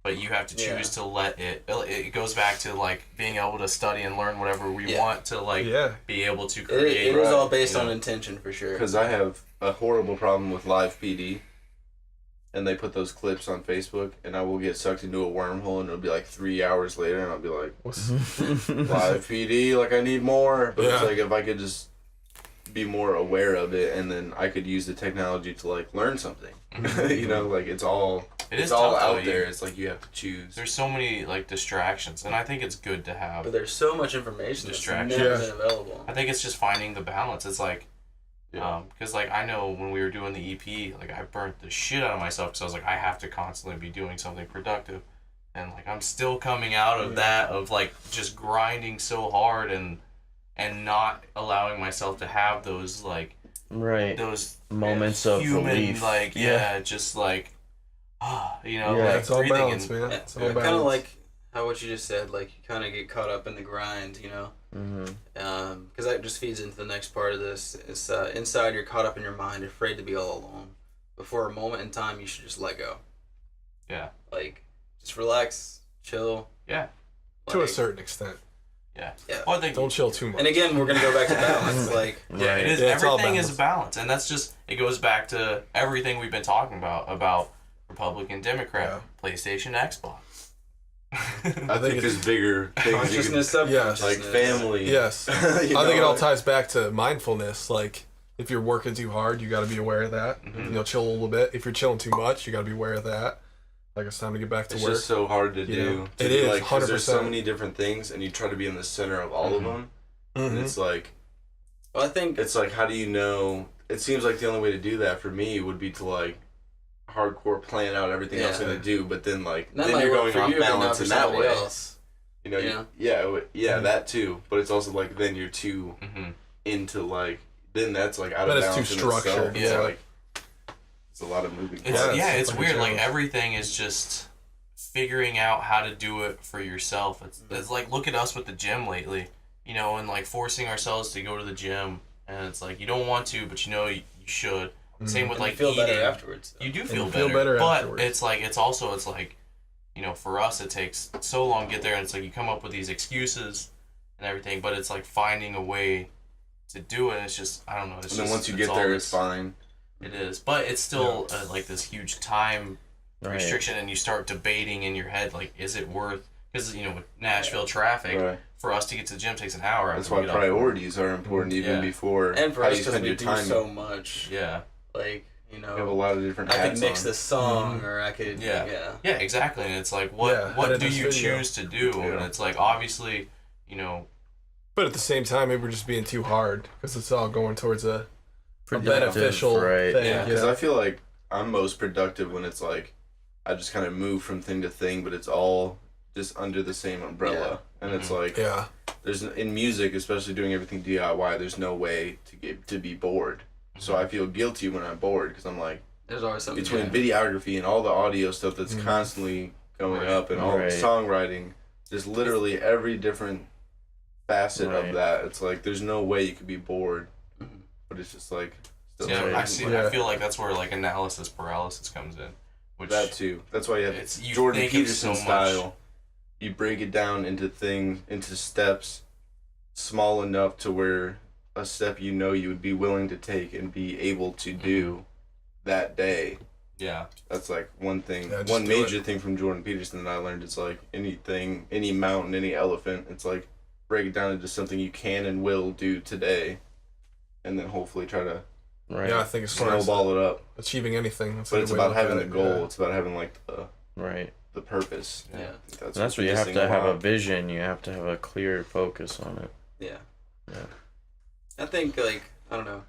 but you have to choose to let it. It goes back to like being able to study and learn whatever we want to like be able to create. It is all based on intention for sure. Because I have a horrible problem with live PD. And they put those clips on Facebook, and I will get sucked into a wormhole, and it'll be like 3 hours later, and I'll be like, live PD, like I need more. But it's like if I could just be more aware of it, and then I could use the technology to like learn something. You know, like it's all out there. It's like you have to choose. There's so many like distractions, and I think it's good to have. But there's so much information that's never been available. I think it's just finding the balance. It's like. Because like I know when we were doing the EP, like I burnt the shit out of myself because I was like I have to constantly be doing something productive, and like I'm still coming out of that of like just grinding so hard and not allowing myself to have those like those moments of human relief. Like just like you know like it's all breathing balance, and man. It's all kind of balance. like how what you just said, like you kind of get caught up in the grind, you know. Because that just feeds into the next part of this. It's inside you're caught up in your mind, afraid to be all alone. But for a moment in time, you should just let go. Yeah. Like, just relax, chill. Yeah. Like, to a certain extent. Yeah. Well, I think don't chill too much. And again, we're gonna go back to balance. Like, it is. Everything is balance, and that's just it goes back to everything we've been talking about Republican, Democrat, PlayStation, Xbox. I think there's bigger things. Consciousness, subconsciousness. Like family. Yes. I think it all ties back to mindfulness. Like, if you're working too hard, you got to be aware of that. You know, chill a little bit. If you're chilling too much, you got to be aware of that. Like, it's time to get back to work. It's just so hard to do. It is, like, 100%. There's so many different things, and you try to be in the center of all of them. And it's like... Well, I think... It's like, how do you know... It seems like the only way to do that for me would be to, like, hardcore plan out everything else I'm going to do, but then, like, that then you're going off balance in that way. Else. You know, that too. But it's also, like, then you're too into, like... Then that's, like, out of balance too structured. It's like... It's a lot of moving parts. It's weird. Like, everything is just figuring out how to do it for yourself. It's like, look at us with the gym lately, you know, and, like, forcing ourselves to go to the gym. And it's like, you don't want to, but you know you should. Same with, like, feel eating. better afterwards. You do feel better but afterwards. It's like, it's like, you know, for us, it takes so long to get there, and it's like you come up with these excuses and everything, but it's like finding a way to do it. It's just, I don't know. It's and then just, once you get there, it's fine. It is, but it's still like this huge time restriction, and you start debating in your head, like, is it worth? Because, you know, with Nashville traffic, for us to get to the gym takes an hour. That's why priorities are important even before. And for how us, you spend your time. So much. Yeah. Like, you know, you have a lot of different. I could mix this song, or I could. Yeah, exactly. And it's like, what do you choose to do? And it's like, obviously, you know. But at the same time, maybe we're just being too hard because it's all going towards a beneficial thing. Yeah, because I feel like I'm most productive when it's like I just kind of move from thing to thing, but it's all just under the same umbrella. And it's like, there's in music, especially doing everything DIY, there's no way to be bored. So I feel guilty when I'm bored because I'm like, there's always something between videography and all the audio stuff that's constantly going up and all the songwriting, just literally every different facet of that. It's like there's no way you could be bored, but it's just like still I feel like that's where like analysis paralysis comes in. Which that too. That's why you have Jordan Peterson style. You break it down into steps small enough to where a step you know you would be willing to take and be able to do that day. Yeah. That's like one thing. One major thing from Jordan Peterson that I learned is like anything, any mountain, any elephant, it's like break it down into something you can and will do today and then hopefully try to I think it's snowball it up. Achieving anything. But it's about having the goal. It's about having like the purpose. Yeah. That's where you have to have a vision. You have to have a clear focus on it. Yeah. I think, like, I don't know,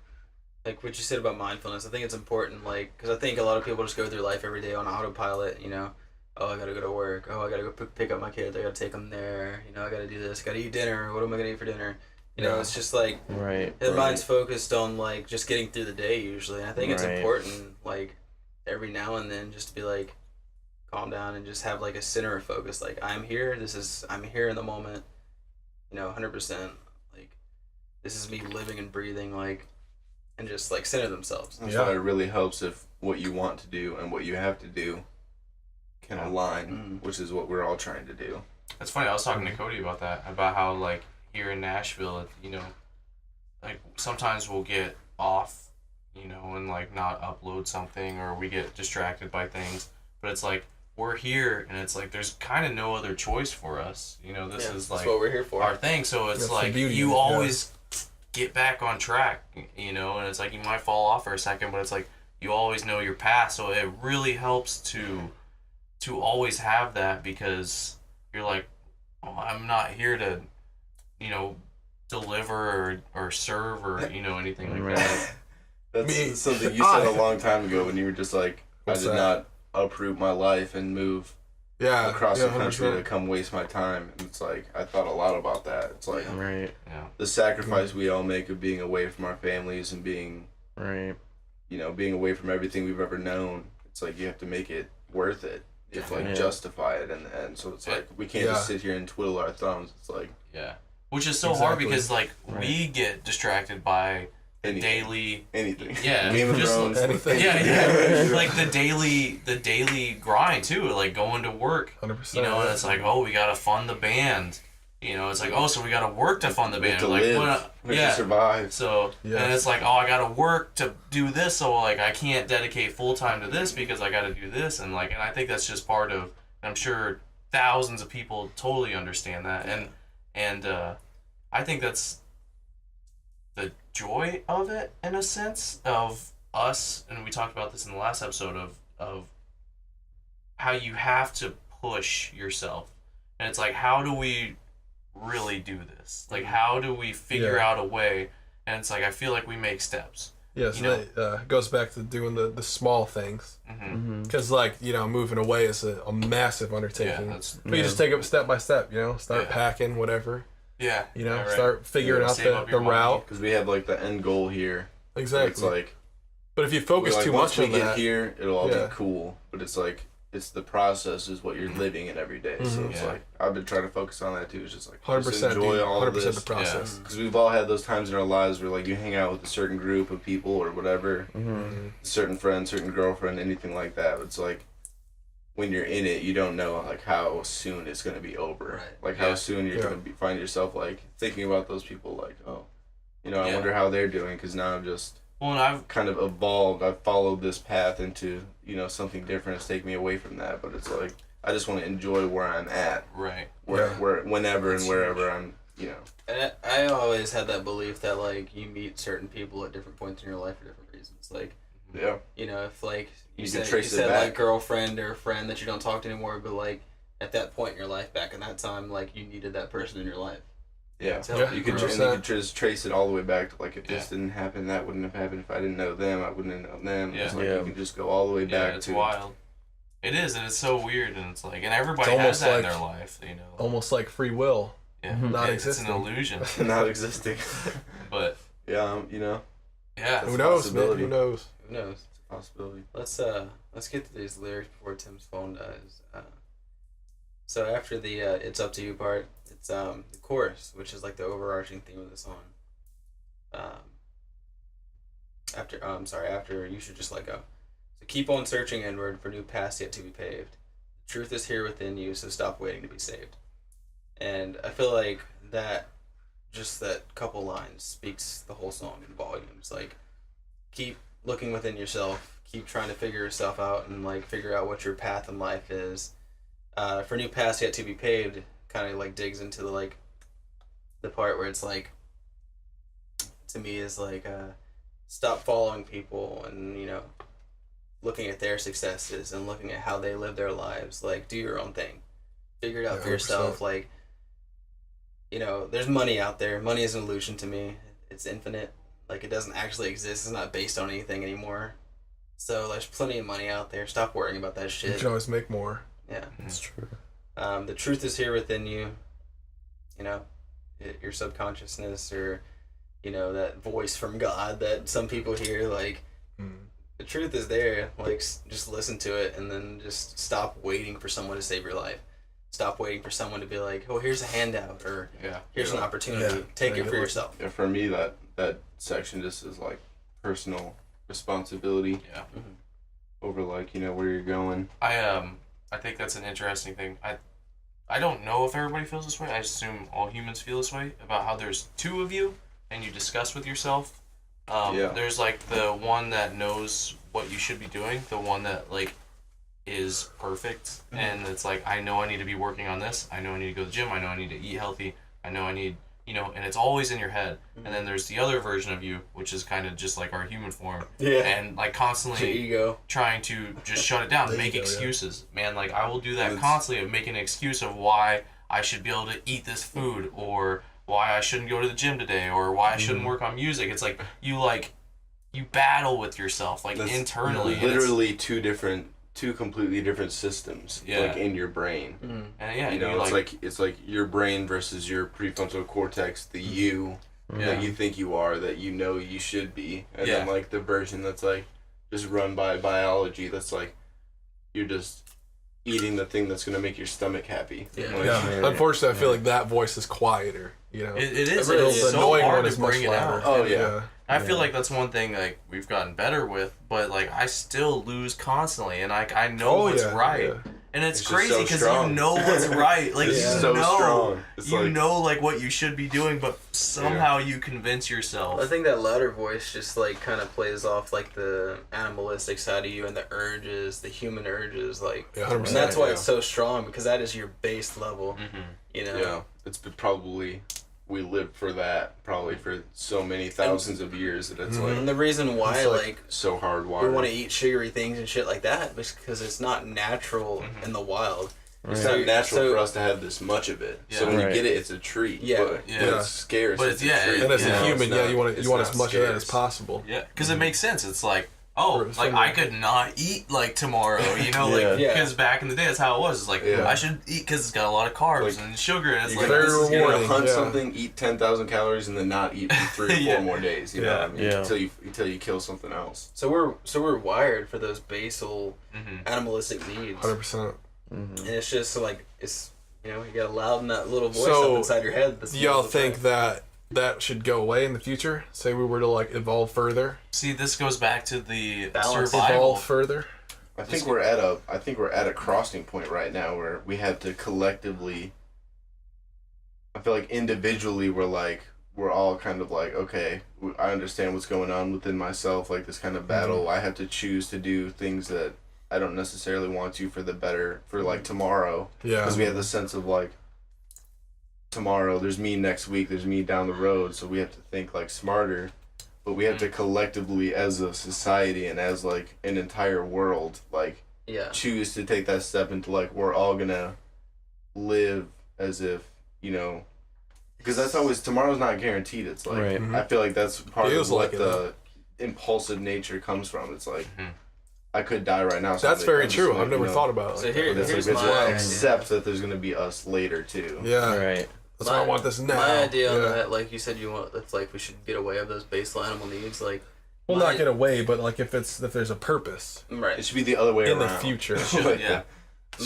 like what you said about mindfulness, I think it's important, like, because I think a lot of people just go through life every day on autopilot, you know, oh, I gotta go to work, oh, I gotta go pick up my kids, I gotta take them there, you know, I gotta do this, gotta eat dinner, what am I gonna eat for dinner, you know, it's just like, the mind's focused on, like, just getting through the day usually, and I think it's important, like, every now and then just to be like, calm down and just have like a center of focus. Like I'm here in the moment, 100%. Like this is me living and breathing, like, and just like center themselves. That's why it really helps if what you want to do and what you have to do can align, which is what we're all trying to do. It's funny, I was talking to Cody about that, about how like here in Nashville, like sometimes we'll get off, and like not upload something, or we get distracted by things, but it's like we're here and it's like there's kind of no other choice for us. This is like that's what we're here for. Our thing. So it's That's like you always get back on track, and it's like you might fall off for a second, but it's like you always know your path. So it really helps to always have that, because you're like, oh, I'm not here to, deliver or serve or anything like that. That's something you said a long time ago when you were just like, I did not uproot my life and move across the country 100%. To come waste my time. And it's like, I thought a lot about that. It's like the sacrifice we all make of being away from our families and being being away from everything we've ever known. It's like you have to make it worth it. You have to justify it in the end. So it's like we can't just sit here and twiddle our thumbs. It's like which is so hard, because like we get distracted by daily anything. Game of Thrones. Anything. Like the daily grind too, like going to work. 100%. And it's like, oh, we gotta fund the band. It's like, oh, so we gotta work to fund the band. To like, live. To survive. So and it's like, oh, I gotta work to do this, so like I can't dedicate full time to this because I gotta do this, and I think that's just part of. I'm sure thousands of people totally understand that, and I think that's the joy of it, in a sense, of us, and we talked about this in the last episode of how you have to push yourself, and it's like, how do we really do this? Like, how do we figure out a way? And it's like, I feel like we make steps. Yeah, so it goes back to doing the small things. Because, moving away is a massive undertaking. But you just take it step by step, start packing, whatever. Yeah. Start figuring out the route. Because we have, the end goal here. Exactly. It's like... But if you focus too much on that... Once we get here, it'll all be cool. But it's like... It's the process is what you're living in every day. So it's like, I've been trying to focus on that too. It's just like, 100%, enjoy all of this. 100% the process. Because we've all had those times in our lives where you hang out with a certain group of people or whatever, certain friend, certain girlfriend, anything like that. It's like, when you're in it, you don't know how soon it's going to be over. Right. How soon you're going to find yourself thinking about those people I wonder how they're doing, because now I've kind of evolved. I've followed this path into, something different. It's taken me away from that, but it's like, I just want to enjoy where I'm at. Right. Whenever and wherever I'm, And I always had that belief that, you meet certain people at different points in your life for different reasons. If, you said girlfriend or friend that you don't talk to anymore, but, at that point in your life, back in that time, you needed that person in your life. Yeah, you could just trace it all the way back to if this didn't happen, that wouldn't have happened. If I didn't know them, I wouldn't have known them. Yeah. It's you can just go all the way back it's to. Wild. It is, and it's so weird, and it's and everybody has that in their life, Almost like free will. Yeah, not existing. It's an illusion. Not existing. But yeah, Yeah. Who knows, man? Who knows? Who knows? It's a possibility. Let's get to these lyrics before Tim's phone dies. So after the "It's Up to You" part, it's the chorus, which is the overarching theme of the song. After "You Should Just Let Go." So keep on searching inward for new paths yet to be paved. The truth is here within you, so stop waiting to be saved. And I feel like that couple lines speaks the whole song in volumes. Keep looking within yourself, keep trying to figure yourself out, and figure out what your path in life is. For new paths yet to be paved, kind of digs into the part where it's to me is stop following people and looking at their successes and looking at how they live their lives. Do your own thing, figure it out for yourself. There's money out there. Money is an illusion to me. It's infinite. It doesn't actually exist. It's not based on anything anymore. So there's plenty of money out there. Stop worrying about that shit. You can always make more. Yeah, that's true. The truth is here within you. Your subconsciousness, or that voice from God that some people hear. the truth is there. Like, just listen to it, and then just stop waiting for someone to save your life. Stop waiting for someone to be like, oh, here's a handout, or here's an opportunity. Take it for yourself. Yeah, for me, that section just is like personal responsibility. Yeah. Over like, you know, where you're going. I think that's an interesting thing. I don't know if everybody feels this way. I assume all humans feel this way about how there's two of you and you discuss with yourself. There's like the one that knows what you should be doing, the one that like is perfect, and it's like, I know I need to be working on this. I know I need to go to the gym. I know I need to eat healthy. I know I need, you know, and it's always in your head. And then there's the other version of you, which is kind of just like our human form. Yeah. And like constantly ego. trying to just shut it down, make excuses. Man, like I will do that constantly of making an excuse of why I should be able to eat this food, or why I shouldn't go to the gym today, or why I shouldn't work on music. It's like you battle with yourself like internally. Literally two completely different systems, like in your brain. And you know, it's like your brain versus your prefrontal cortex, the you that you think you are, that you know you should be, and then like the version that's like just run by biology, that's like you're just eating the thing that's gonna make your stomach happy. Unfortunately, I feel like that voice is quieter. You know, it is. The It's so annoying hard one to is much bring it louder. out. Oh yeah. I feel like that's one thing like we've gotten better with, but like I still lose constantly, and like I know what's right, and it's crazy because you know what's right, like you know like what you should be doing, but somehow you convince yourself. I think that louder voice just like kind of plays off like the animalistic side of you and the urges, the human urges, like, and that's why it's so strong, because that is your base level, you know. Yeah, it's probably. We lived for that probably for so many thousands of years that it's like, and the reason why like so hardwired. We want to eat sugary things and shit like that because it's not natural in the wild. It's not natural for us to have this much of it. So when you get it, it's a treat. But it's scarce. But it's a treat. And as a human, you want as much of that as possible. Yeah, because it makes sense. It's like, like I could not eat like tomorrow, you know, like because back in the day that's how it was. It's like I should eat because it's got a lot of carbs and sugar, and it's like this is gonna hunt something, eat 10,000 calories, and then not eat for 3 or 4 more days. You know what I mean? Until you kill something else. So we're wired for those basal animalistic needs. 100%. And it's just like it's, you know, you gotta louden that little voice up inside your head. Do y'all think that should go away in the future? Say we were to like evolve further. See, this goes back to the balance. survival. Evolve further. I think we're at a crossing point right now where we have to collectively. I feel like individually we're all kind of like, okay, I understand what's going on within myself, like this kind of battle. I have to choose to do things that I don't necessarily want to for the better for like tomorrow. Yeah. Because we have the sense of like, tomorrow, there's me next week, there's me down the road, so we have to think like smarter, but we have to collectively as a society and as like an entire world like choose to take that step into like we're all gonna live as if, you know, because that's always, tomorrow's not guaranteed. It's like I feel like that's part of what the impulsive nature comes from. It's like I could die right now. So that's very true. I've never thought about it. So here's my accept that there's gonna be us later too. Yeah. Right. That's why I want this now. My idea on that, like you said, that's like we should get away of those basal animal needs, like. Well, not get away, but like if there's a purpose. Right. It should be the other way around. In the future.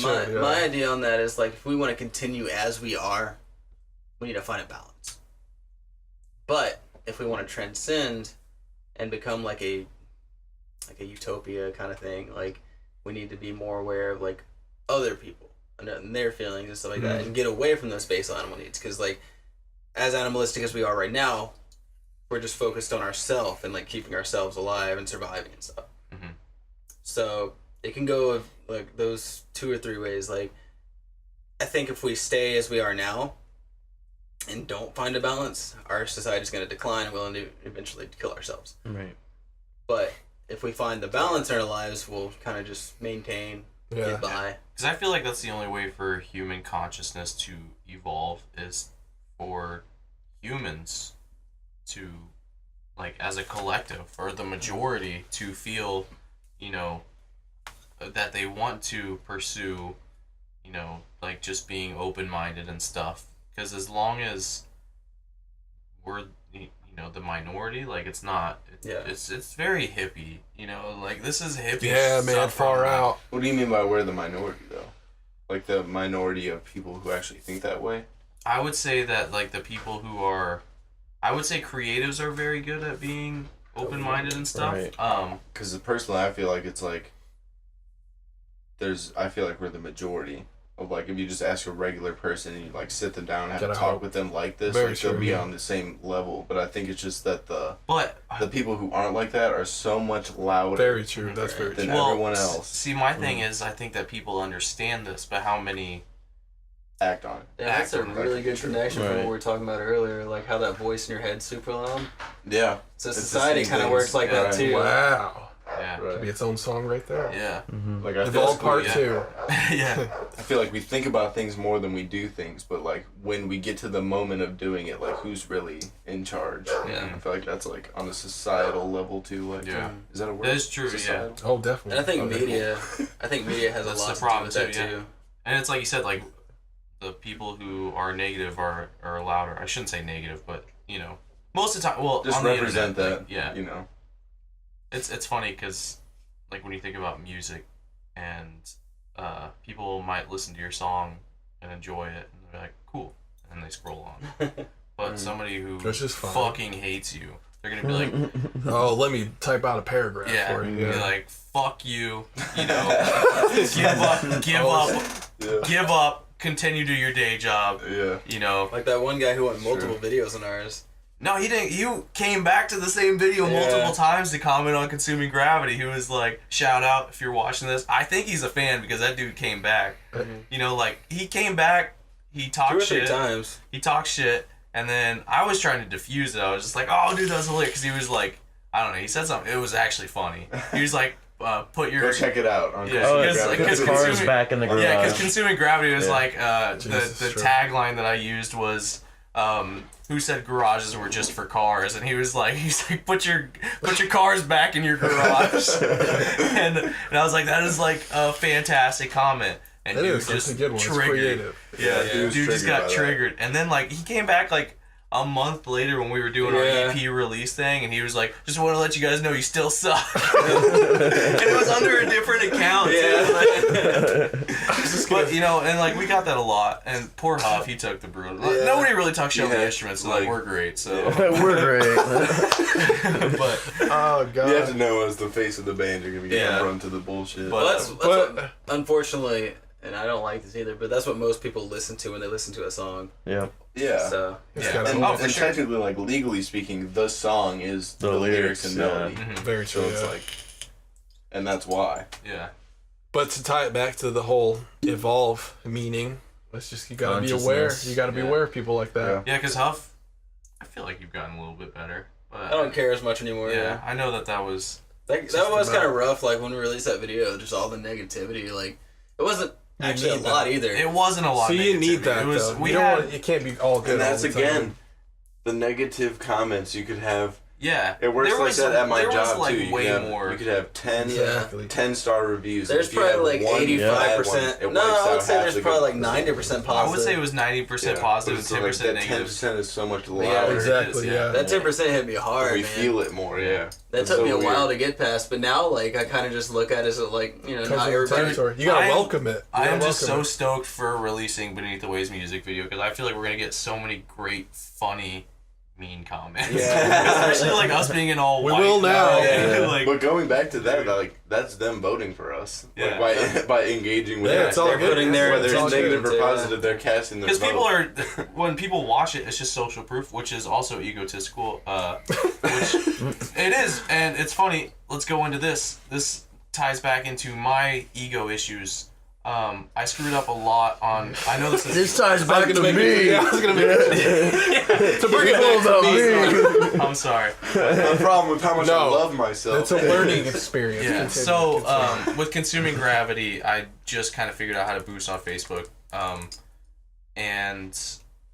My idea on that is like if we want to continue as we are, we need to find a balance. But if we want to transcend and become like a utopia kind of thing, like we need to be more aware of like other people and their feelings and stuff like that, and get away from those basal animal needs, because like as animalistic as we are right now, we're just focused on ourselves and like keeping ourselves alive and surviving and stuff. So it can go like those 2 or 3 ways. Like I think if we stay as we are now and don't find a balance, our society is going to decline and we'll eventually kill ourselves. Right. But if we find the balance in our lives, we'll kind of just maintain, get by. Because I feel like that's the only way for human consciousness to evolve, is for humans to, like, as a collective, or the majority, to feel, you know, that they want to pursue, you know, like, just being open-minded and stuff. Because as long as we're, you the minority. Like it's not. It's very hippie. Like this is hippie. Yeah, man, far out. What do you mean by we're the minority though? Like the minority of people who actually think that way? I would say that like the people who are, I would say creatives are very good at being open-minded and stuff. Right. Because personally, I feel like it's like I feel like we're the majority of like if you just ask a regular person and you like sit them down and have a talk with them like this, like they'll be on the same level. But I think it's just that the people who aren't like that are so much louder. Very true. That's very than true. everyone else. See, my thing is, I think that people understand this, but how many act on it? Yeah, that's a really good connection from what we were talking about earlier, like how that voice in your head's super loud. Yeah. So society kind of works like that too. Wow. Yeah. Could be its own song right there. Yeah. Mm-hmm. Like I Evolve Part 2. Yeah. I feel like we think about things more than we do things, but like when we get to the moment of doing it, like who's really in charge? Yeah. I feel like that's like on a societal level too. Like, is that a word? That is true. Societal? Yeah. Oh, definitely. And I think media has That's a lot the to do problem with that too, yeah. too. And it's like you said, like the people who are negative are louder. I shouldn't say negative, but most of the time, well, just on represent the internet, that. like, It's funny because like when you think about music and people might listen to your song and enjoy it and they're like cool and they scroll on, but somebody who fucking hates you, they're gonna be like, oh, let me type out a paragraph for you. Be like, fuck you, give up, continue to your day job. Like that one guy who went multiple videos on ours. No, he didn't. You came back to the same video multiple times to comment on Consuming Gravity. He was like, shout out if you're watching this. I think he's a fan because that dude came back. Like, he came back, he talked shit. 2 or 3 times. He talked shit, and then I was trying to diffuse it. I was just like, oh, dude, that's hilarious. Because he was like, I don't know, he said something. It was actually funny. He was like, put your... Go check it out. On because the car's back in the garage. Yeah, because Consuming Gravity was like, the tagline that I used was... who said garages were just for cars, and he's like put your cars back in your garage. and I was like, that is like a fantastic comment, and dude just triggered. Yeah, dude just got triggered. And then like he came back like a month later when we were doing our EP release thing, and he was like, just want to let you guys know you still suck. And it was under a different account. But and like we got that a lot, and poor Huff, he took the brutal. Like, nobody really talks shit on the instruments, so like we're great. So we're great. But oh god, you have to know as the face of the band, you're gonna get run to the bullshit. But that's what, unfortunately, and I don't like this either, but that's what most people listen to when they listen to a song. Yeah. So and technically, like legally speaking, the song is the lyrics and melody. Very true. So it's like, and that's why. Yeah. But to tie it back to the whole evolve meaning, you gotta be aware. You gotta be aware of people like that. Yeah, because Huff, I feel like you've gotten a little bit better. But I don't care as much anymore. Yeah, I know that was... That was kind of rough, like when we released that video, just all the negativity, like, it wasn't actually a lot either. It wasn't a lot of negativity. You need that, though. It can't be all good. And that's all the time. again, the negative comments you could have. Yeah. It works like that at my job, like, too. You could have 10 10-star reviews. There's probably like 85%. No, I would say there's probably like 90% positive. I would say it was 90% positive and 10% negative. 10% is so much louder. Yeah, exactly, That 10% hit me hard, we feel it more, That took me a while to get past, but now, like, I kind of just look at it as, like, not everybody... You gotta welcome it. I am just so stoked for releasing Beneath the Waves music video, because I feel like we're going to get so many great, funny... mean comments. Especially like us being in all white. We will now. Like, but going back to that, like that's them voting for us. Like by engaging with it's all good. Whether it's negative or positive, they're casting their vote. Because people are, when people watch it, it's just social proof, which is also egotistical. Which it is, and it's funny. Let's go into this. This ties back into my ego issues. I screwed up a lot on. I know this is. This ties back to me. I was gonna make it. To bring it about me. I'm sorry. The problem with how much I love myself. It's a learning experience. Yeah. So with Consuming Gravity, I just kind of figured out how to boost on Facebook, and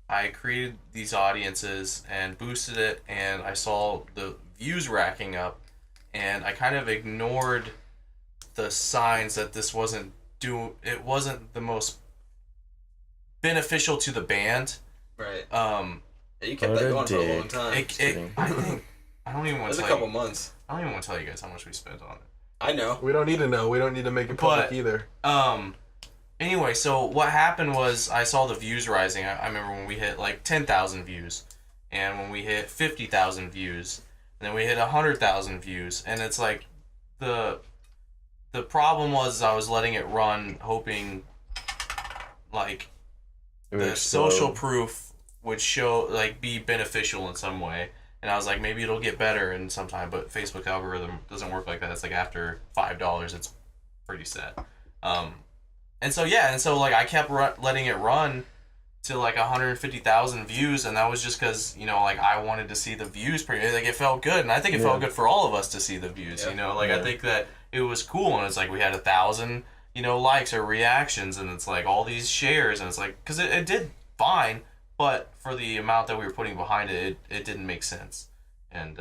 I created these audiences and boosted it, and I saw the views racking up, and I kind of ignored the signs that this wasn't. It wasn't the most beneficial to the band. Right. Yeah, you kept that going for a long time. I think I don't even want to tell a couple months. I don't even want to tell you guys how much we spent on it. I know. We don't need to know. We don't need to make it public either. Anyway, so what happened was I saw the views rising. I remember when we hit like 10,000 views, and when we hit 50,000 views, and then we hit 100,000 views, and it's like the problem was I was letting it run, hoping like the social proof would show like be beneficial in some way. And I was like, maybe it'll get better in some time, but Facebook algorithm doesn't work like that. It's like after $5, it's pretty set. And so like I kept letting it run to like 150,000 views, and that was just because like I wanted to see the views. Like it felt good, and I think it felt good for all of us to see the views. Yeah. I think that it was cool, and it's like we had 1,000 likes or reactions, and it's like all these shares, and it's like because it did fine. But for the amount that we were putting behind it, it didn't make sense. And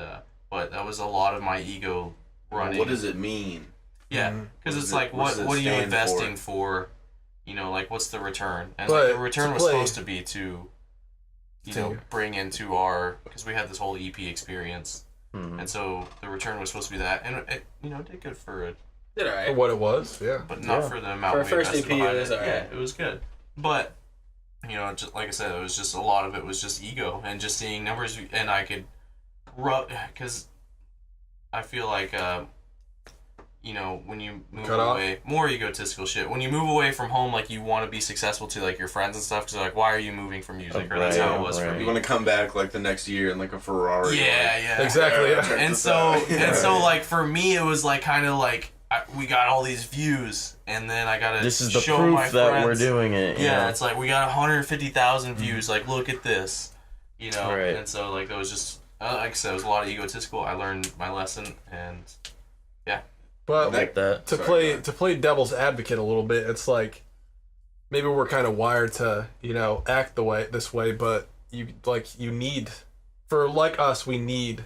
but that was a lot of my ego running. What does it mean? Yeah, because it's like, what are you investing for? Like, what's the return? And but like, the return was supposed to be to bring into our, because we had this whole EP experience. And so the return was supposed to be that. And it, did good for it. Did all right. For what it was, yeah. But not for the amount for we first invested EP, behind it was all right. Yeah, it was good. But just like I said, it was just a lot of it was just ego and just seeing numbers, and I could because I feel like when you move away, more egotistical shit. When you move away from home, like you want to be successful to like your friends and stuff. Because like, why are you moving for music? Or that's how it was for me. You want to come back like the next year in like a Ferrari. Yeah, exactly. Yeah. And so like for me, it was like kind of like. We got all these views, and then I gotta this is the show proof my that friends. we're doing it. Yeah, it's like we got 150,000 views. Like, look at this, Right. And so like that was just like I said, it was a lot of egotistical. I learned my lesson, and yeah. But like that. to play devil's advocate a little bit, it's like maybe we're kind of wired to act this way, but you need for like us we need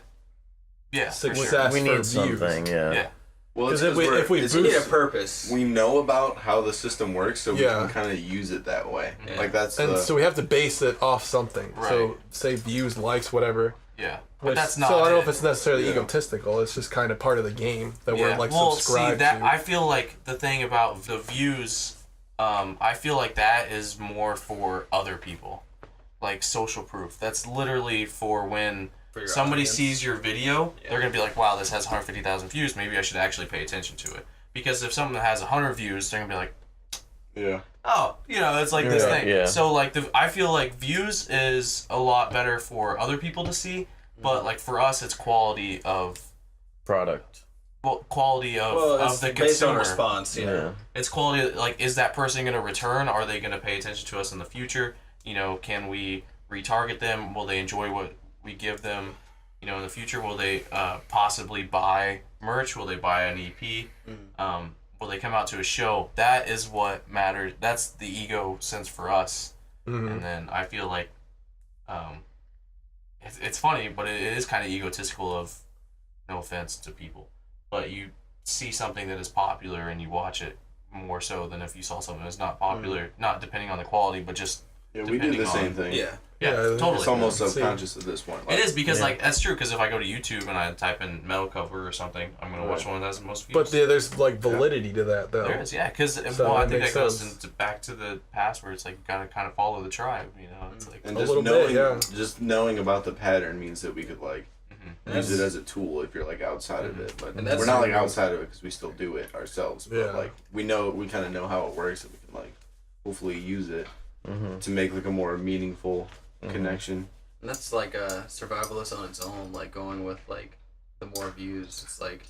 success. Sure. We need views. something. Yeah. Well, because if we you need a purpose. we know about how the system works, so we Yeah. can kind of use it that way. Yeah. Like that's so we have to base it off something. Right. So say views, likes, whatever. Yeah, but that's not. So I don't know if it's necessarily egotistical. It's just kind of part of the game that we're like subscribed see, that to. I feel like the thing about the views, I feel like that is more for other people, like social proof. That's literally for when somebody audience. sees your video, they're gonna be like, "Wow, this has 150,000 views. Maybe I should actually pay attention to it." Because if something that has 100 views, they're gonna be like, yeah. "Oh, it's like this thing." Yeah. So like I feel like views is a lot better for other people to see, but like for us, it's quality of Product. quality of it's the based consumer. on response. It's quality. Like, is that person gonna return? Are they gonna pay attention to us in the future? Can we retarget them? Will they enjoy what we give them? In the future, will they possibly buy merch? Will they buy an EP? Will they come out to a show? That is what matters. That's the ego sense for us. And then I feel like it's funny, but it is kind of egotistical of, no offense to people, but you see something that is popular and you watch it more so than if you saw something that's not popular, not depending on the quality, but just We do the same thing. Yeah, totally. It's almost subconscious at this point. It is because like that's true. Because if I go to YouTube and I type in metal cover or something, I'm gonna watch one that has the most views. But there's like validity to that though. There is, yeah. Because I think that goes back to the past where it's like you gotta kind of follow the tribe. It's like and just knowing about the pattern means that we could like use it as a tool if you're like outside of it. But we're not like outside of it because we still do it ourselves. But like we kind of know how it works, and we can like hopefully use it to make like a more meaningful connection. And that's like a survivalist on its own, like going with like the more views. It's like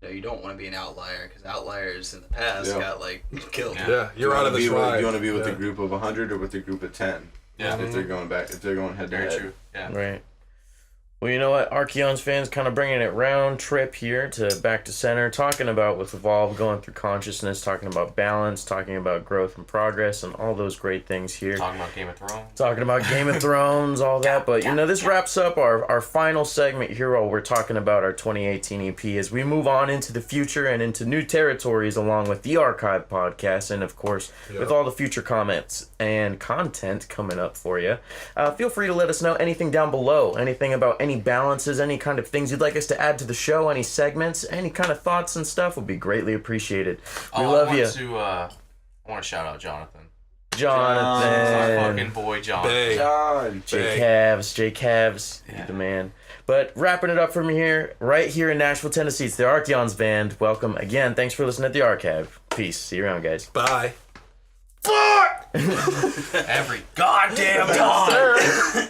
you don't want to be an outlier because outliers in the past got like killed. Yeah, you're out of the tribe. You want to be with a group of 100 or with a group of 10? Yeah, if they're going head to head. Very true. Yeah. Right. Well, you know what? Archeons fans kind of bringing it round trip here to back to center, talking about with Evolve, going through consciousness, talking about balance, talking about growth and progress, and all those great things here. Talking about Game of Thrones. Talking about Game of Thrones, all that. But, you know, this wraps up our final segment here while we're talking about our 2018 EP as we move on into the future and into new territories along with the Arc Hive podcast and, of course, with all the future comments and content coming up for you. Feel free to let us know anything down below, anything about any balances, any kind of things you'd like us to add to the show, any segments, any kind of thoughts and stuff would be greatly appreciated. We love you. I want to shout out Jonathan. Jonathan. My fucking boy, Jonathan. John. Jay Cavs, the man. But wrapping it up from here, right here in Nashville, Tennessee, it's the Archeons band. Welcome again. Thanks for listening to the Arc Hive. Peace. See you around, guys. Bye. Every goddamn time.